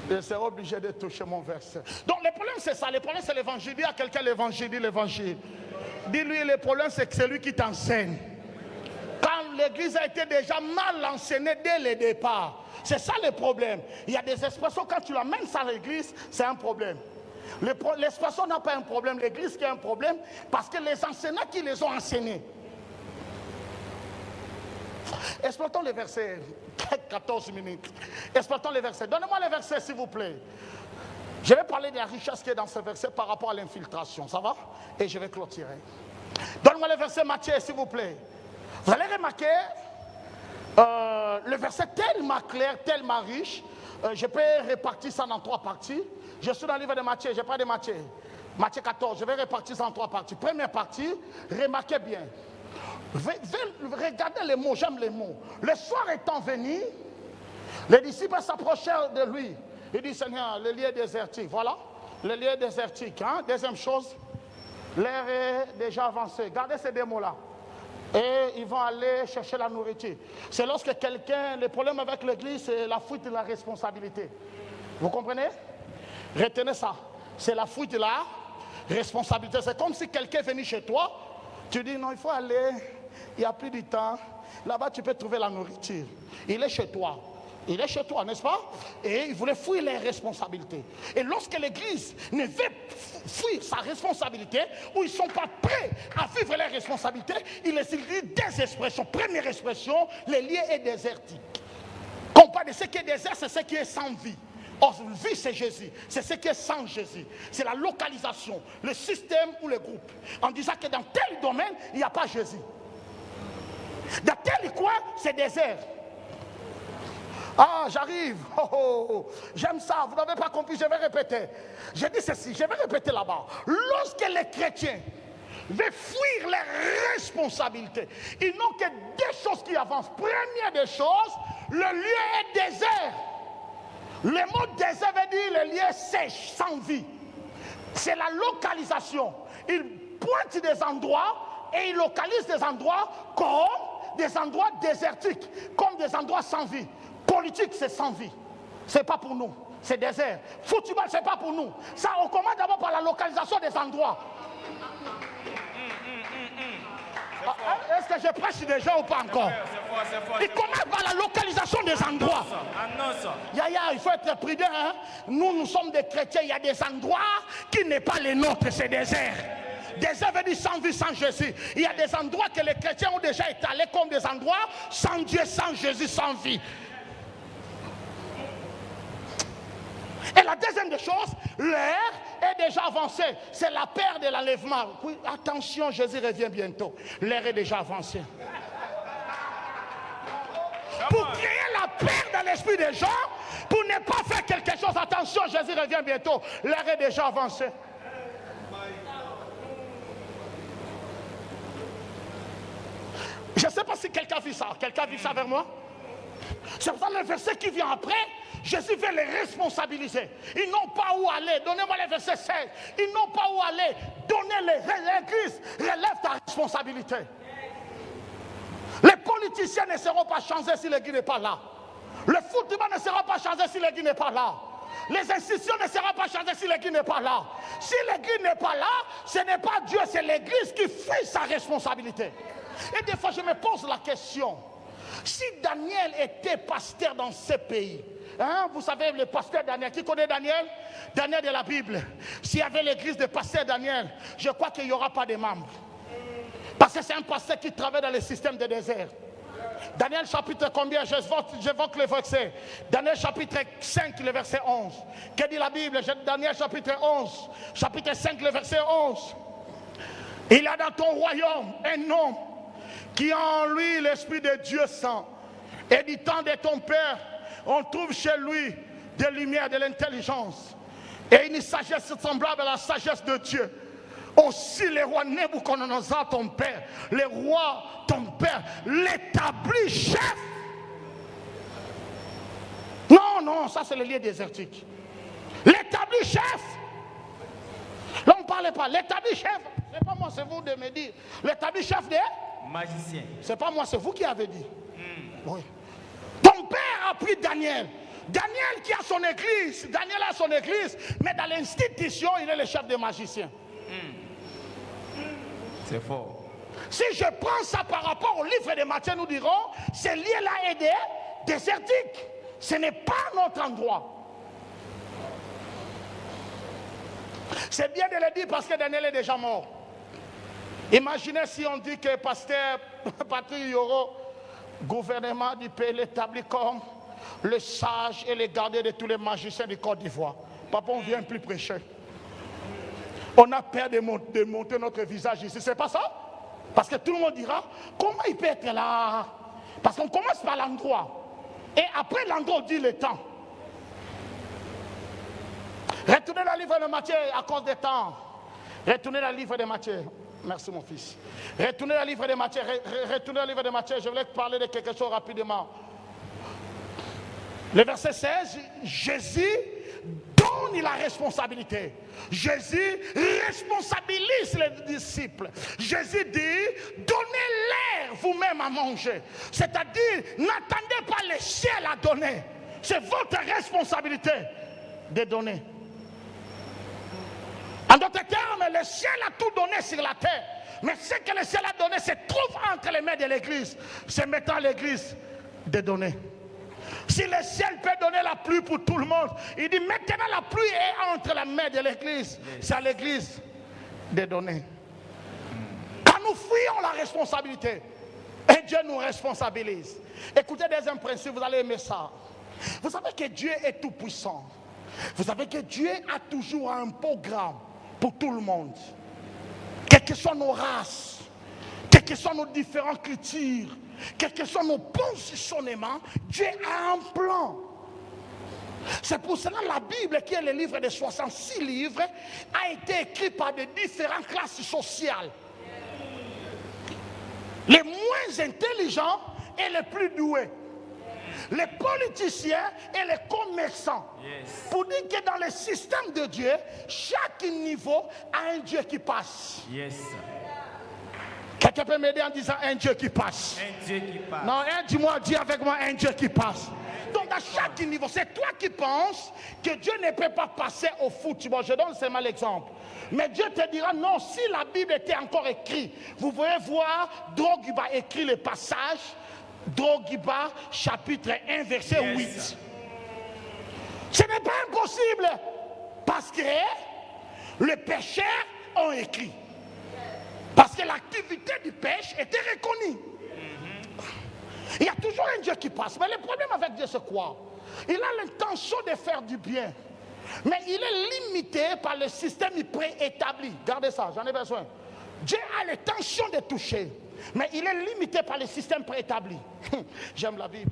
Je serai obligé de toucher mon verset. Donc le problème c'est ça. Le problème c'est l'évangile. Dis à quelqu'un l'évangile, dis l'évangile. Dis-lui le problème c'est que c'est lui qui t'enseigne. Quand l'église a été déjà mal enseignée dès le départ. C'est ça le problème. Il y a des expressions, quand tu l'amènes à l'église, c'est un problème. L'expression n'a pas un problème, l'église qui a un problème, parce que les enseignants qui les ont enseignés. Exploitons les versets, 14 minutes. Exploitons les versets. Donnez-moi les versets, s'il vous plaît. Je vais parler de la richesse qui est dans ce verset par rapport à l'infiltration. Ça va? Et je vais clôturer. Donnez-moi les versets, Matthieu, s'il vous plaît. Vous allez remarquer le verset tellement clair, tellement riche. Je peux répartir ça en 3 parties. Je suis dans le livre de Matthieu, je parle de Matthieu. Matthieu 14, je vais répartir ça en 3 parties. Première partie, remarquez bien. Regardez les mots, j'aime les mots. Le soir étant venu, les disciples s'approchèrent de lui. Il dit, Seigneur, le lieu est désertique. Voilà, le lieu est désertique. Hein? Deuxième chose, l'air est déjà avancé. Gardez ces 2 mots-là. Et ils vont aller chercher la nourriture. C'est lorsque quelqu'un, le problème avec l'église, c'est la fuite de la responsabilité. Vous comprenez? Retenez ça. C'est la fuite de la responsabilité. C'est comme si quelqu'un est venu chez toi. Tu dis, non, il faut aller. Il n'y a plus de temps. Là-bas, tu peux trouver la nourriture. Il est chez toi. Il est chez toi, n'est-ce pas? Et il voulait fuir les responsabilités. Et lorsque l'église ne veut fuir sa responsabilité, ou ils ne sont pas prêts à vivre les responsabilités, il les dit des expressions. Première expression, le lieu est désertique. Qu'on parle de ce qui est désert, c'est ce qui est sans vie. Or, vie, c'est Jésus. C'est ce qui est sans Jésus. C'est la localisation, le système ou le groupe. En disant que dans tel domaine, il n'y a pas Jésus. Dans tel coin, c'est désert. Ah, j'arrive. Oh, oh, oh. J'aime ça. Vous n'avez pas compris, je vais répéter. Je dis ceci, je vais répéter là-bas. Lorsque les chrétiens veulent fuir les responsabilités, ils n'ont que 2 choses qui avancent. Première des choses, le lieu est désert. Le mot désert veut dire le lieu sèche, sans vie. C'est la localisation. Ils pointent des endroits et ils localisent des endroits comme des endroits désertiques, comme des endroits sans vie. Politique, c'est sans vie. C'est pas pour nous. C'est désert. Football, c'est pas pour nous. Ça, on commence d'abord par la localisation des endroits. Est-ce que je prêche des gens ou pas encore? Il commence par la localisation des endroits. Il faut être prudent. Hein? Nous sommes des chrétiens. Il y a des endroits qui n'est pas les nôtres. C'est désert. Désert veut dire sans vie, sans Jésus. Il y a des endroits que les chrétiens ont déjà étalés comme des endroits sans Dieu, sans Jésus, sans vie. Et la deuxième des choses, l'heure est déjà avancée. C'est la peur de l'enlèvement. Oui, attention, Jésus revient bientôt. L'heure est déjà avancée. Pour créer la peur dans l'esprit des gens, pour ne pas faire quelque chose, attention, Jésus revient bientôt. L'heure est déjà avancée. Je ne sais pas si quelqu'un vit ça. Quelqu'un vit ça vers moi? C'est pour ça que le verset qui vient après, Jésus veut les responsabiliser. Ils n'ont pas où aller. Donnez-moi le verset 16. Ils n'ont pas où aller. Donnez-les. L'église relève ta responsabilité. Les politiciens ne seront pas changés si l'église n'est pas là. Le football ne sera pas changé si l'église n'est pas là. Les institutions ne seront pas changées si l'église n'est pas là. Si l'église n'est pas là, ce n'est pas Dieu, c'est l'église qui fait sa responsabilité. Et des fois, je me pose la question. Si Daniel était pasteur dans ce pays, hein, vous savez, le pasteur Daniel, qui connaît Daniel? Daniel de la Bible. S'il y avait l'église de pasteur Daniel, je crois qu'il n'y aura pas de membres. Parce que c'est un pasteur qui travaille dans le système de désert. Daniel chapitre combien? J'évoque le verset. Daniel chapitre 5, le verset 11. Que dit la Bible? Daniel chapitre 11, chapitre 5, le verset 11. Il y a dans ton royaume un homme qui a en lui l'esprit de Dieu saint. Et du temps de ton père, on trouve chez lui des lumières, de l'intelligence. Et une sagesse semblable à la sagesse de Dieu. Aussi le roi Nebuchadnezzar, ton père, le roi, ton père, l'établit chef. Non, non, ça c'est le lieu désertique. L'établi chef. Là on ne parlait pas. L'établi chef, c'est pas moi, c'est vous de me dire. L'établi chef des Magicien. C'est pas moi, c'est vous qui avez dit. Oui. Ton père a pris Daniel. Daniel qui a son église. Daniel a son église, mais dans l'institution, il est le chef des magiciens. C'est fort. Si je prends ça par rapport au livre des Matthieu, nous dirons, ce lieu-là est désertique. Ce n'est pas notre endroit. C'est bien de le dire parce que Daniel est déjà mort. Imaginez si on dit que pasteur Patrick Yoro, gouvernement du pays, l'établit comme le sage et le gardien de tous les magiciens du Côte d'Ivoire. Papa, on ne vient plus prêcher. On a peur de monter notre visage ici. C'est pas ça? Parce que tout le monde dira, comment il peut être là? Parce qu'on commence par l'endroit. Et après l'endroit, on dit le temps. Retournez dans le livre de Matthieu à cause des temps. Retournez dans le livre de Matthieu. Merci mon fils. Retournez dans le livre de Matthieu. Retournez dans le livre de Matthieu. Je voulais parler de quelque chose rapidement. Le verset 16, Jésus donne la responsabilité. Jésus responsabilise les disciples. Jésus dit, donnez-leur vous-même à manger. C'est-à-dire, n'attendez pas le ciel à donner. C'est votre responsabilité de donner. En d'autres termes, le ciel a tout donné sur la terre. Mais ce que le ciel a donné se trouve entre les mains de l'église. C'est maintenant l'église de donner. Si le ciel peut donner la pluie pour tout le monde, il dit maintenant la pluie est entre la main de l'église. C'est à l'église de donner. Quand nous fuyons la responsabilité, et Dieu nous responsabilise. Écoutez, deuxième principe, vous allez aimer ça. Vous savez que Dieu est tout puissant. Vous savez que Dieu a toujours un programme pour tout le monde. Quelles que soient nos races, quelles que soient nos différentes cultures, quels que soient nos positionnements, Dieu a un plan. C'est pour cela que la Bible, qui est le livre de 66 livres, a été écrit par de différentes classes sociales. Les moins intelligents et les plus doués. Les politiciens et les commerçants. Yes. Pour dire que dans le système de Dieu, chaque niveau a un Dieu qui passe. Yes. Quelqu'un peut m'aider en disant un Dieu qui passe. Un Dieu qui passe. Non, dis-moi, dis avec moi un Dieu qui passe. Donc à chaque niveau, c'est toi qui penses que Dieu ne peut pas passer au football. Je donne seulement l'exemple. Mais Dieu te dira non, si la Bible était encore écrite, vous pouvez voir, Drogba écrit le passage, Drogba chapitre 1 verset 8. Ce n'est pas impossible parce que les pécheurs ont écrit. Parce que l'activité du péché était reconnue. Il y a toujours un Dieu qui passe. Mais le problème avec Dieu, c'est quoi? Il a l'intention de faire du bien. Mais il est limité par le système préétabli. Gardez ça, j'en ai besoin. Dieu a l'intention de toucher. Mais il est limité par le système préétabli. J'aime la Bible.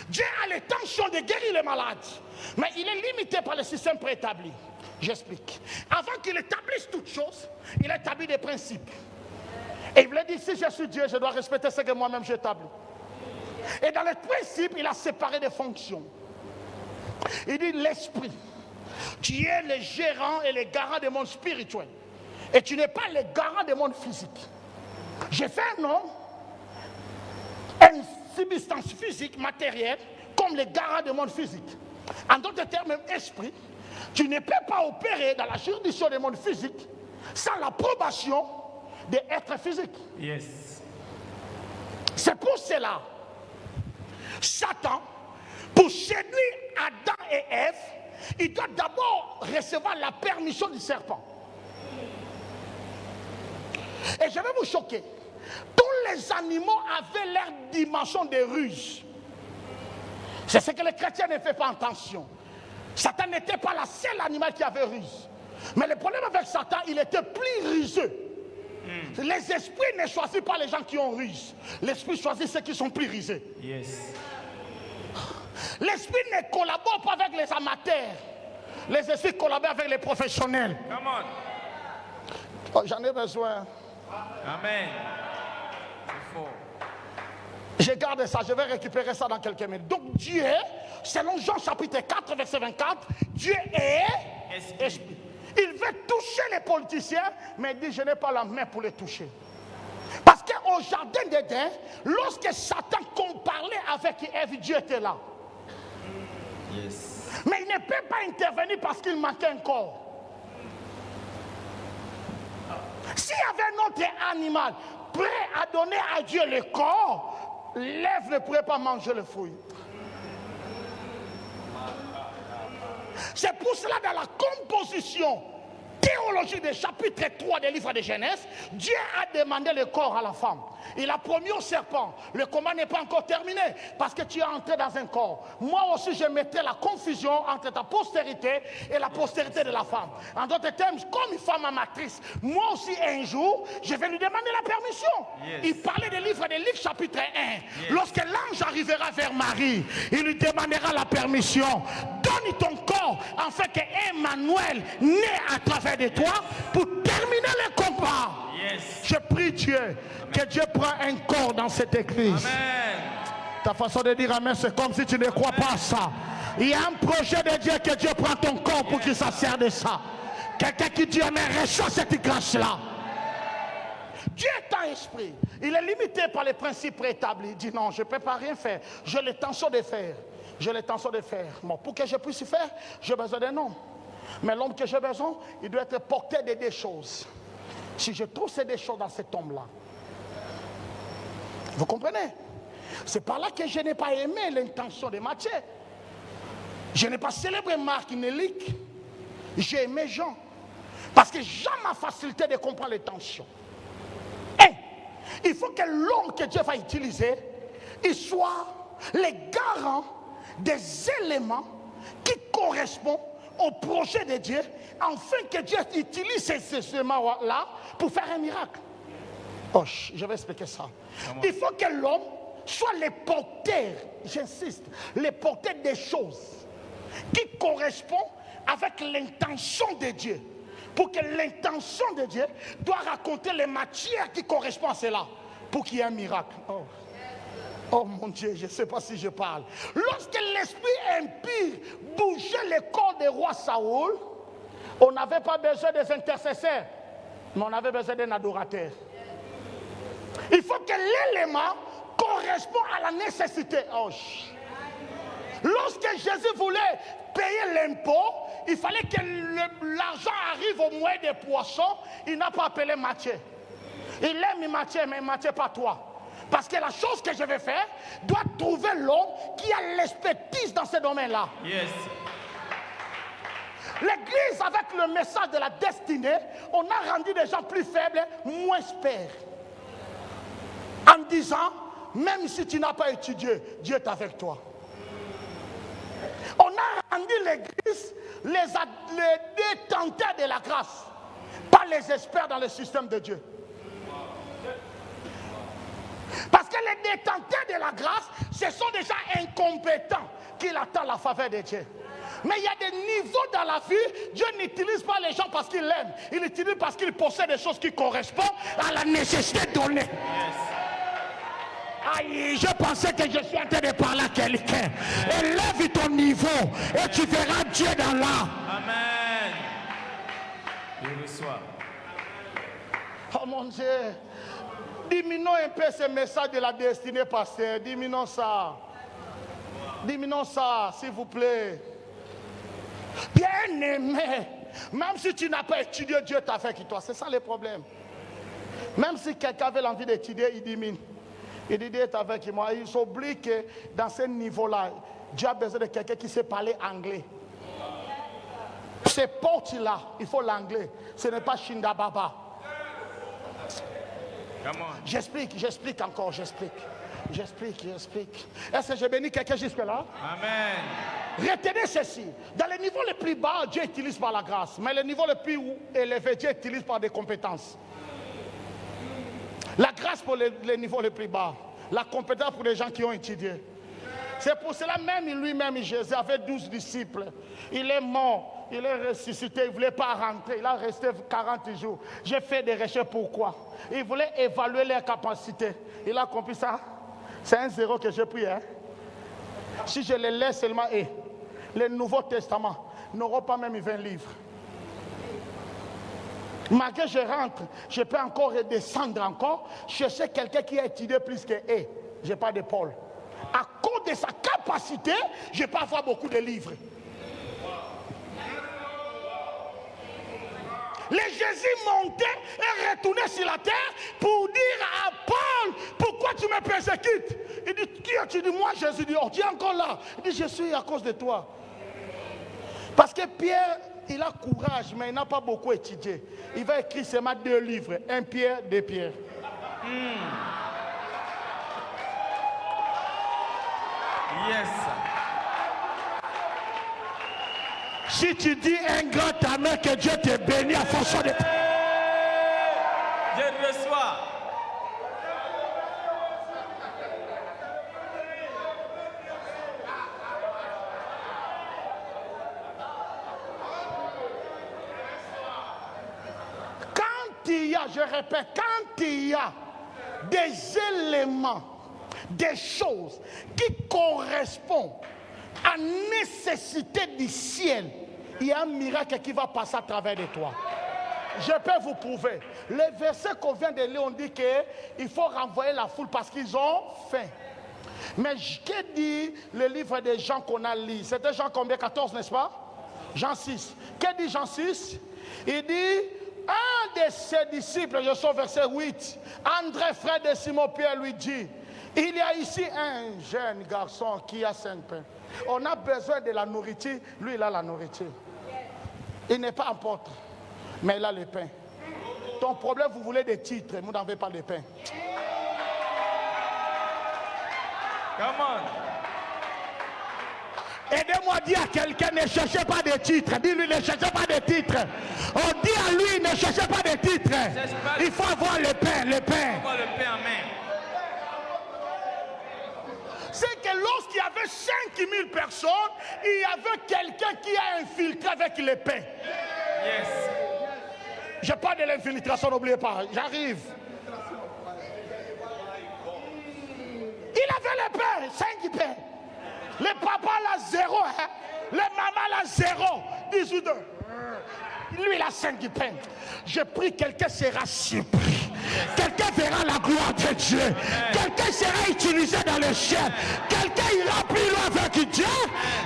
Dieu a l'intention de guérir les malades. Mais il est limité par le système préétabli. J'explique. Avant qu'il établisse toutes choses, il a établi des principes. Et il voulait dire, si je suis Dieu, je dois respecter ce que moi-même j'établis. Et dans les principes, il a séparé des fonctions. Il dit l'esprit. Tu es le gérant et le garant du monde spirituel. Et tu n'es pas le garant du monde physique. J'ai fait un homme, une substance physique, matérielle, comme le garant du monde physique. En d'autres termes, même esprit, tu ne peux pas opérer dans la juridiction du monde physique sans l'approbation de l'être physique. Yes. C'est pour cela, Satan, pour séduire Adam et Ève, il doit d'abord recevoir la permission du serpent. Et je vais vous choquer. Tous les animaux avaient leur dimension de ruse. C'est ce que les chrétiens ne font pas attention. Satan n'était pas la seule animal qui avait ruse. Mais le problème avec Satan, il était plus ruseux. Les esprits ne choisissent pas les gens qui ont ruse. L'esprit choisit ceux qui sont plus rusés. Yes. L'esprit ne collabore pas avec les amateurs. Les esprits collaborent avec les professionnels. Come on. Oh, j'en ai besoin. Amen. C'est fort. Je garde ça, je vais récupérer ça dans quelques minutes. Donc Dieu, selon Jean chapitre 4, verset 24, Dieu est esprit. Il veut toucher les politiciens, mais il dit, je n'ai pas la main pour les toucher. Parce qu'au jardin d'Éden, lorsque Satan parlait avec Ève, Dieu était là. Yes. Mais il ne peut pas intervenir parce qu'il manquait un corps. S'il y avait un autre animal prêt à donner à Dieu le corps, l'Ève ne pourrait pas manger le fruit. C'est pour cela, dans la composition théologique du chapitre 3 des livres de Genèse, Dieu a demandé le corps à la femme. Il a promis au serpent, le combat n'est pas encore terminé parce que tu es entré dans un corps. Moi aussi, je mettrai la confusion entre ta postérité et la postérité de la femme. En d'autres termes, comme une femme amatrice, moi aussi un jour, je vais lui demander la permission. Yes. Il parlait des livres de Luc chapitre 1. Yes. Lorsque l'ange arrivera vers Marie, il lui demandera la permission. Donne ton corps afin que Emmanuel naît à travers de toi pour terminer le combat. Yes. Je prie Dieu que Dieu prend un corps dans cette église. Amen. Ta façon de dire amen, c'est comme si tu ne crois pas à ça. Il y a un projet de Dieu que Dieu prend ton corps pour qu'il s'en serve de ça. Quelqu'un qui dit amen, reçoit cette grâce-là. Dieu est un esprit. Il est limité par les principes préétablis. Il dit non, je ne peux pas rien faire. J'ai l'intention de faire. J'ai l'intention de faire. Bon, pour que je puisse faire, j'ai besoin d'un homme. Mais l'homme que j'ai besoin, il doit être porté de deux choses. Si je trouve ces deux choses dans cet homme-là, vous comprenez? C'est par là que je n'ai pas aimé l'intention de Matthieu. Je n'ai pas célébré Marc Nélic. J'ai aimé Jean. Parce que Jean m'a facilité de comprendre les tensions. Et il faut que l'homme que Dieu va utiliser, il soit le garant des éléments qui correspondent au projet de Dieu, afin que Dieu utilise ces éléments-là pour faire un miracle. Oh, je vais expliquer ça. Il faut que l'homme soit le porteur, j'insiste, le porteur des choses qui correspondent avec l'intention de Dieu. Pour que l'intention de Dieu doit raconter les matières qui correspondent à cela, pour qu'il y ait un miracle. Oh mon Dieu, je ne sais pas si je parle. Lorsque l'esprit impie bougeait le corps du roi Saoul, on n'avait pas besoin des intercesseurs, mais on avait besoin d'un adorateur. Il faut que l'élément corresponde à la nécessité. Oh. Lorsque Jésus voulait payer l'impôt, il fallait que l'argent arrive au moyen des poissons. Il n'a pas appelé Matthieu. Il aime Matthieu, mais Matthieu pas toi. Parce que la chose que je vais faire doit trouver l'homme qui a l'expertise dans ce domaine-là. Yes. L'église, avec le message de la destinée, on a rendu des gens plus faibles, moins pères. En disant, même si tu n'as pas étudié, Dieu est avec toi. On a rendu l'église les détenteurs de la grâce, pas les experts dans le système de Dieu. Parce que les détenteurs de la grâce, ce sont des gens incompétents qui attendent la faveur de Dieu. Mais il y a des niveaux dans la vie, Dieu n'utilise pas les gens parce qu'il aime, il utilise parce qu'il possède des choses qui correspondent à la nécessité donnée. Aïe, je pensais que je suis en train de parler à quelqu'un. Élève ton niveau et tu verras Dieu dans l'âme. Amen. Je reçois. Oh mon Dieu. Diminuons un peu ce message de la destinée, pasteur. Diminuons ça. Diminuons ça, s'il vous plaît. Bien aimé. Même si tu n'as pas étudié, Dieu t'a fait avec toi. C'est ça le problème. Même si quelqu'un avait l'envie d'étudier, il diminue. Il dit Dieu est avec moi. Il s'oublie que dans ce niveau-là, Dieu a besoin de quelqu'un qui sait parler anglais. Ces portes-là, il faut l'anglais. Ce n'est pas Shindababa. J'explique encore. J'explique. Est-ce que j'ai béni quelqu'un jusque-là? Amen. Retenez ceci. Dans les niveaux les plus bas, Dieu utilise par la grâce. Mais les niveaux les plus élevés, Dieu utilise par des compétences. La grâce pour les niveaux les plus bas. La compétence pour les gens qui ont étudié. C'est pour cela même lui-même, Jésus avait 12 disciples. Il est mort, il est ressuscité, il ne voulait pas rentrer. Il a resté 40 jours. J'ai fait des recherches, pourquoi? Il voulait évaluer leur capacité. Il a compris ça. C'est un zéro que j'ai pris. Hein? Si je les laisse seulement, le Nouveau Testament n'aura pas même 20 livres. Malgré que je rentre, je peux encore redescendre encore, chercher quelqu'un qui a étudié plus que je n'ai pas de Paul. À cause de sa capacité, je peux avoir beaucoup de livres. Les Jésus montait et retournait sur la terre pour dire à Paul, pourquoi tu me persécutes? Il dit, qui as-tu dit? Moi, Jésus dit, oh, tu es encore là. Il dit, je suis à cause de toi. Parce que Pierre, il a courage, mais il n'a pas beaucoup étudié. Il va écrire seulement 2 livres, 1 Pierre, 2 Pierre. Yes. Si tu dis un grand amen, que Dieu te bénisse en fonction de... Je reçois. Quand il y a, je répète, quand il y a des éléments, des choses qui correspondent à la nécessité du ciel, il y a un miracle qui va passer à travers de toi. Je peux vous prouver. Le verset qu'on vient de lire, on dit qu'il faut renvoyer la foule parce qu'ils ont faim. Mais que dit le livre de Jean qu'on a lu? C'était Jean combien? 14, n'est-ce pas? Jean 6. Que dit Jean 6? Il dit, un de ses disciples, je suis au verset 8, André, frère de Simon-Pierre, lui dit, il y a ici un jeune garçon qui a 5 pains. On a besoin de la nourriture, lui il a la nourriture. Il n'est pas apôtre, mais il a le pain. Ton problème, vous voulez des titres, vous n'avez pas de pain. Come on. Aidez-moi à dire à quelqu'un, ne cherchez pas de titres. Dis-lui, ne cherchez pas de titres. On dit à lui, ne cherchez pas de titres. Il faut avoir le pain, le pain. Avoir le pain en main. C'est que lorsqu'il y avait 5000 personnes, il y avait quelqu'un qui a infiltré avec les pains. Yes. Je parle de l'infiltration, n'oubliez pas, j'arrive. Il avait le pain, 5 pains. Le papa là 0, hein? Le maman là 0, 18 heures. Lui il a 5 pains. Je prie, quelqu'un sera surpris. Quelqu'un verra la gloire de Dieu. Quelqu'un sera utilisé dans le ciel. Quelqu'un ira plus loin avec Dieu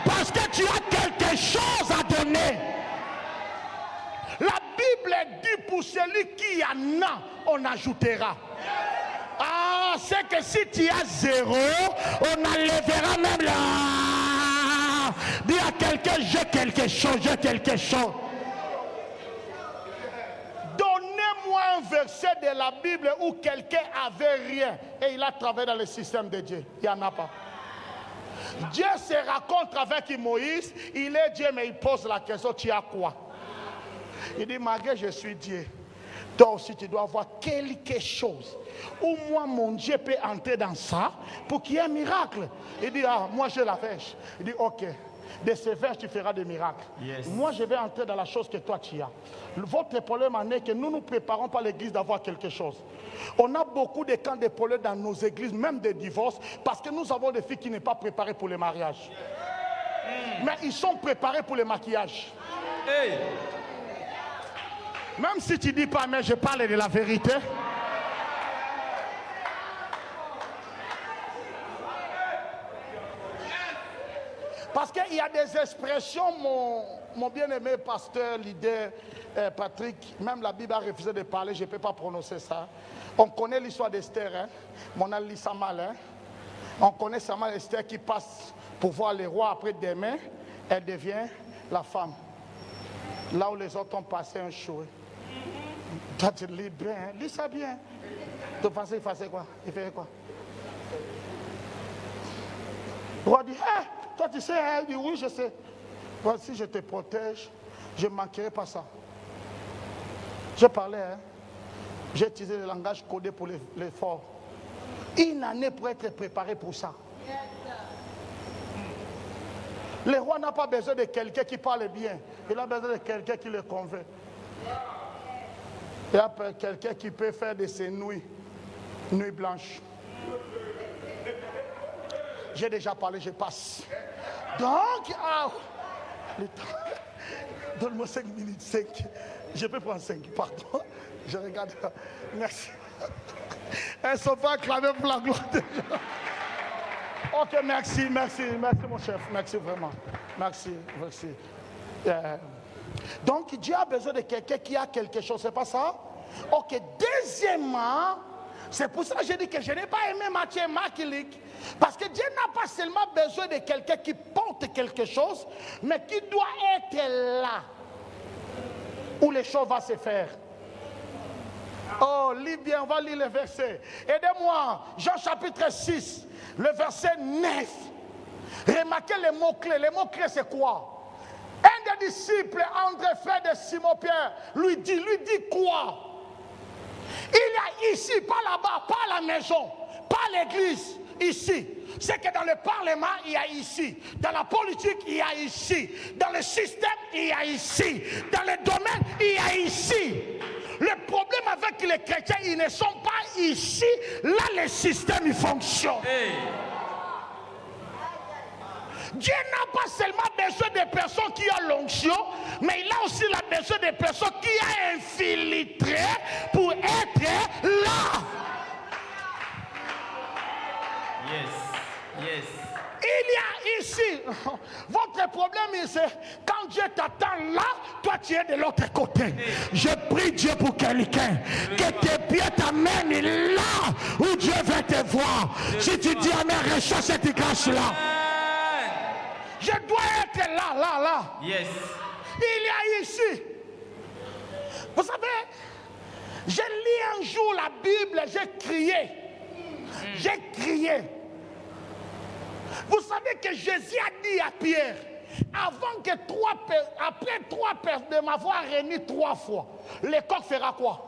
parce que tu as quelque chose à donner. La Bible dit pour celui qui en a, on ajoutera. Ah, c'est que si tu as 0, on enlèvera même là. Dis à quelqu'un, j'ai quelque chose, j'ai quelque chose. Donnez-moi un verset de la Bible où quelqu'un avait rien et il a travaillé dans le système de Dieu. Il n'y en a pas. Dieu se rencontre avec Moïse, il est Dieu, mais il pose la question, tu as quoi? Il dit, malgré je suis Dieu, toi aussi tu dois avoir quelque chose. Ou moi, mon Dieu peut entrer dans ça pour qu'il y ait un miracle. Il dit, ah, moi j'ai la verge. Il dit, ok, de ces verges tu feras des miracles. Yes. Moi je vais entrer dans la chose que toi tu as. Votre problème en est que nous ne nous préparons pas l'église d'avoir quelque chose. On a beaucoup de camps de problèmes dans nos églises, même des divorces, parce que nous avons des filles qui ne sont pas préparées pour le mariage. Mais ils sont préparés pour le maquillage. Hey. Même si tu ne dis pas, mais je parle de la vérité. Parce qu'il y a des expressions, mon bien-aimé pasteur, leader, Patrick, même la Bible a refusé de parler, je ne peux pas prononcer ça. On connaît l'histoire d'Esther, hein? On a lu ça mal. Hein? On connaît seulement Esther qui passe pour voir le roi, après demain, elle devient la femme. Là où les autres ont passé un chouet. Toi, tu lis bien, hein? Lis ça bien. Tu pensais qu'il faisait quoi? Il faisait quoi? Le roi dit, hey, toi tu sais, elle dit, oui, je sais. Moi, si je te protège, je ne manquerai pas ça. Je parlais, hein? J'ai utilisé le langage codé pour l'effort. Une année pour être préparé pour ça. Le roi n'a pas besoin de quelqu'un qui parle bien. Il a besoin de quelqu'un qui le convainc. Il y a quelqu'un qui peut faire de ses nuits blanches. J'ai déjà parlé, je passe. Donc, le temps. Donne-moi 5 minutes, 5. Je peux prendre 5, pardon. Je regarde. Merci. Elles sont pas acclamées pour la gloire de Dieu. Ok, merci mon chef. Merci vraiment. Merci. Donc, Dieu a besoin de quelqu'un qui a quelque chose, c'est pas ça? Ok, deuxièmement, c'est pour ça que je dis que je n'ai pas aimé Matthieu et Marc et Luc. Parce que Dieu n'a pas seulement besoin de quelqu'un qui porte quelque chose, mais qui doit être là où les choses vont se faire. Oh, lis bien, on va lire le verset. Aidez-moi, Jean chapitre 6, le verset 9. Remarquez les mots-clés. Les mots-clés, c'est quoi? Un des disciples, André, frère de Simon-Pierre, lui dit quoi? Il y a ici, pas là-bas, pas à la maison, pas à l'église, ici. C'est que dans le parlement, il y a ici. Dans la politique, il y a ici. Dans le système, il y a ici. Dans le domaine, il y a ici. Le problème avec les chrétiens, ils ne sont pas ici. Là, le système, il fonctionne. Hey. Dieu n'a pas seulement besoin de personnes qui ont l'onction, mais il a aussi besoin de personnes qui ont infiltré pour être là. Yes. Il y a ici, votre problème, c'est quand Dieu t'attend là, toi tu es de l'autre côté. Je prie Dieu pour quelqu'un, que tes pieds t'amènent là où Dieu veut te voir. Si tu dis Amen, reçois cette grâce-là. Je dois être là. Yes. Il y a ici. Vous savez, j'ai lu un jour la Bible, j'ai crié. Vous savez que Jésus a dit à Pierre, après 3 personnes de m'avoir réuni 3 fois, le coq fera quoi?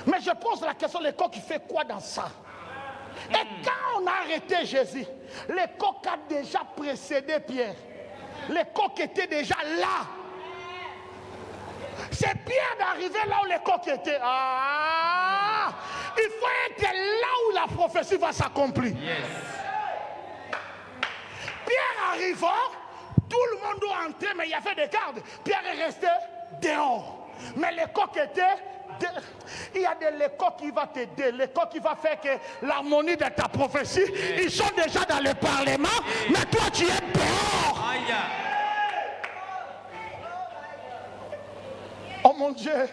Mais je pose la question, le coq il fait quoi dans ça? Et quand on a arrêté Jésus, le coq a déjà précédé Pierre. Le coq était déjà là. C'est Pierre d'arriver là où le coq était. Il faut être là où la prophétie va s'accomplir. Yes. Pierre arriva, tout le monde doit entrer, mais il y avait des gardes. Pierre est resté dehors. Mais le coq était... Il y a des coqs qui vont t'aider, les coqs qui vont faire que l'harmonie de ta prophétie, ils sont déjà dans le parlement, mais toi tu es dehors. Aïe. Oh mon Dieu,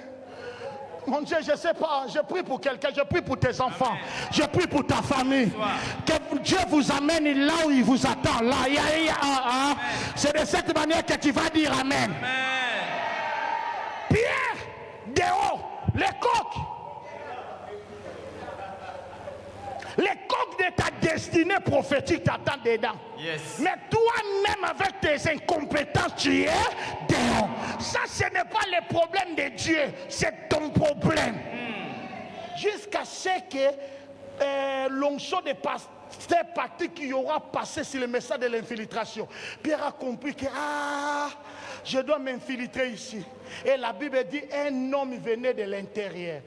je ne sais pas, je prie pour quelqu'un, je prie pour tes enfants, je prie pour ta famille, que Dieu vous amène là où il vous attend, là. C'est de cette manière que tu vas dire Amen. Pierre, dehors. Les coqs de ta destinée prophétique t'attendent dedans. Yes. Mais toi-même avec tes incompétences, tu es dehors. Ça, ce n'est pas le problème de Dieu, c'est ton problème. Jusqu'à ce que l'onction de pasteur parti qui aura passé sur le message de l'infiltration. Pierre a compris que je dois m'infiltrer ici. Et la Bible dit un homme venait de l'intérieur.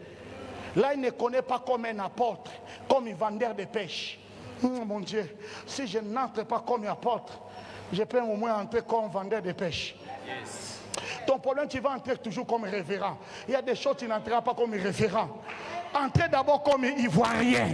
Là, il ne connaît pas comme un apôtre, comme un vendeur de pêche. Mon Dieu, si je n'entre pas comme un apôtre, je peux au moins entrer comme vendeur de pêche. Yes. Ton problème, tu vas entrer toujours comme révérend. Il y a des choses, tu n'entreras pas comme révérend. Entrez d'abord comme ivoirien.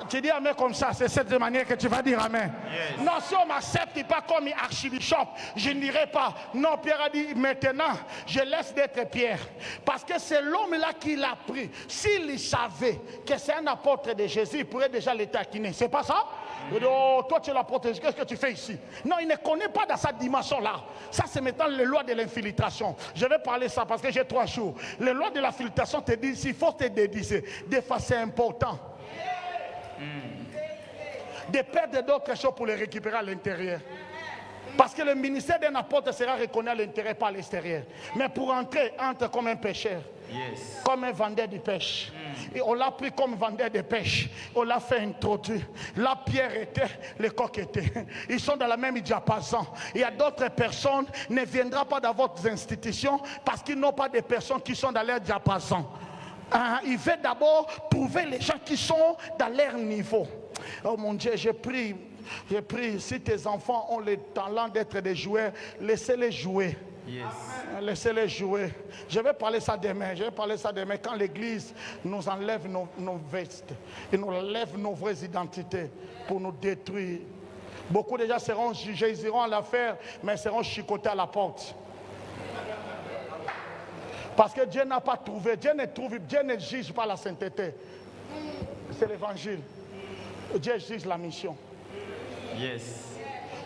Tu dis Amen comme ça, c'est cette manière que tu vas dire Amen. Yes. Non, si on ne m'accepte pas comme archibishop, je ne dirai pas. Non, Pierre a dit maintenant, je laisse d'être Pierre. Parce que c'est l'homme-là qui l'a pris. S'il savait que c'est un apôtre de Jésus, il pourrait déjà le taquiner. C'est pas ça? Oh, toi tu es l'apôtre, qu'est-ce que tu fais ici? Non, il ne connaît pas dans sa dimension-là. Ça, c'est maintenant les lois de l'infiltration. Je vais parler ça parce que j'ai 3 jours. Les lois de l'infiltration te disent, il faut te dédiser. Des fois, c'est important. De perdre d'autres choses pour les récupérer à l'intérieur. Parce que le ministère d'un apôtre sera reconnu à l'intérieur, pas à l'extérieur. Mais pour entrer, entre comme un pêcheur. Yes. Comme un vendeur de pêche. Et on l'a pris comme vendeur de pêche. On l'a fait introduire. Là, Pierre était, le coq était. Ils sont dans la même diapason. Il y a d'autres personnes qui ne viendront pas dans votre institution parce qu'ils n'ont pas de personnes qui sont dans leur diapason. Il veut d'abord trouver les gens qui sont dans leur niveau. Oh mon Dieu, je prie J'ai pris, si tes enfants ont le talent d'être des joueurs, laissez-les jouer. Yes. Laissez-les jouer. Je vais parler ça demain. Quand l'église nous enlève nos vestes, et nous enlève nos vraies identités pour nous détruire. Beaucoup déjà seront jugés, ils iront à l'affaire, mais seront chicotés à la porte. Parce que Dieu n'a pas trouvé. Dieu ne juge pas la sainteté. C'est l'évangile. Dieu juge la mission. Yes.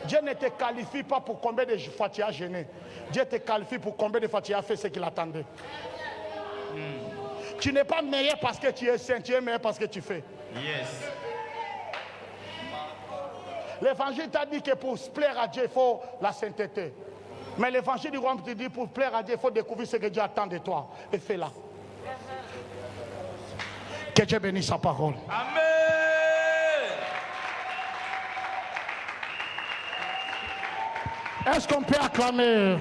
Dieu ne te qualifie pas pour combien de fois tu as gêné. Dieu te qualifie pour combien de fois tu as fait ce qu'il attendait. Tu n'es pas meilleur parce que tu es saint, tu es meilleur parce que tu fais. Yes. L'évangile t'a dit que pour plaire à Dieu, il faut la sainteté. Mais l'évangile du royaume te dit pour plaire à Dieu, il faut découvrir ce que Dieu attend de toi. Et fais-la. Que Dieu bénisse sa parole. Amen. Est-ce qu'on peut acclamer?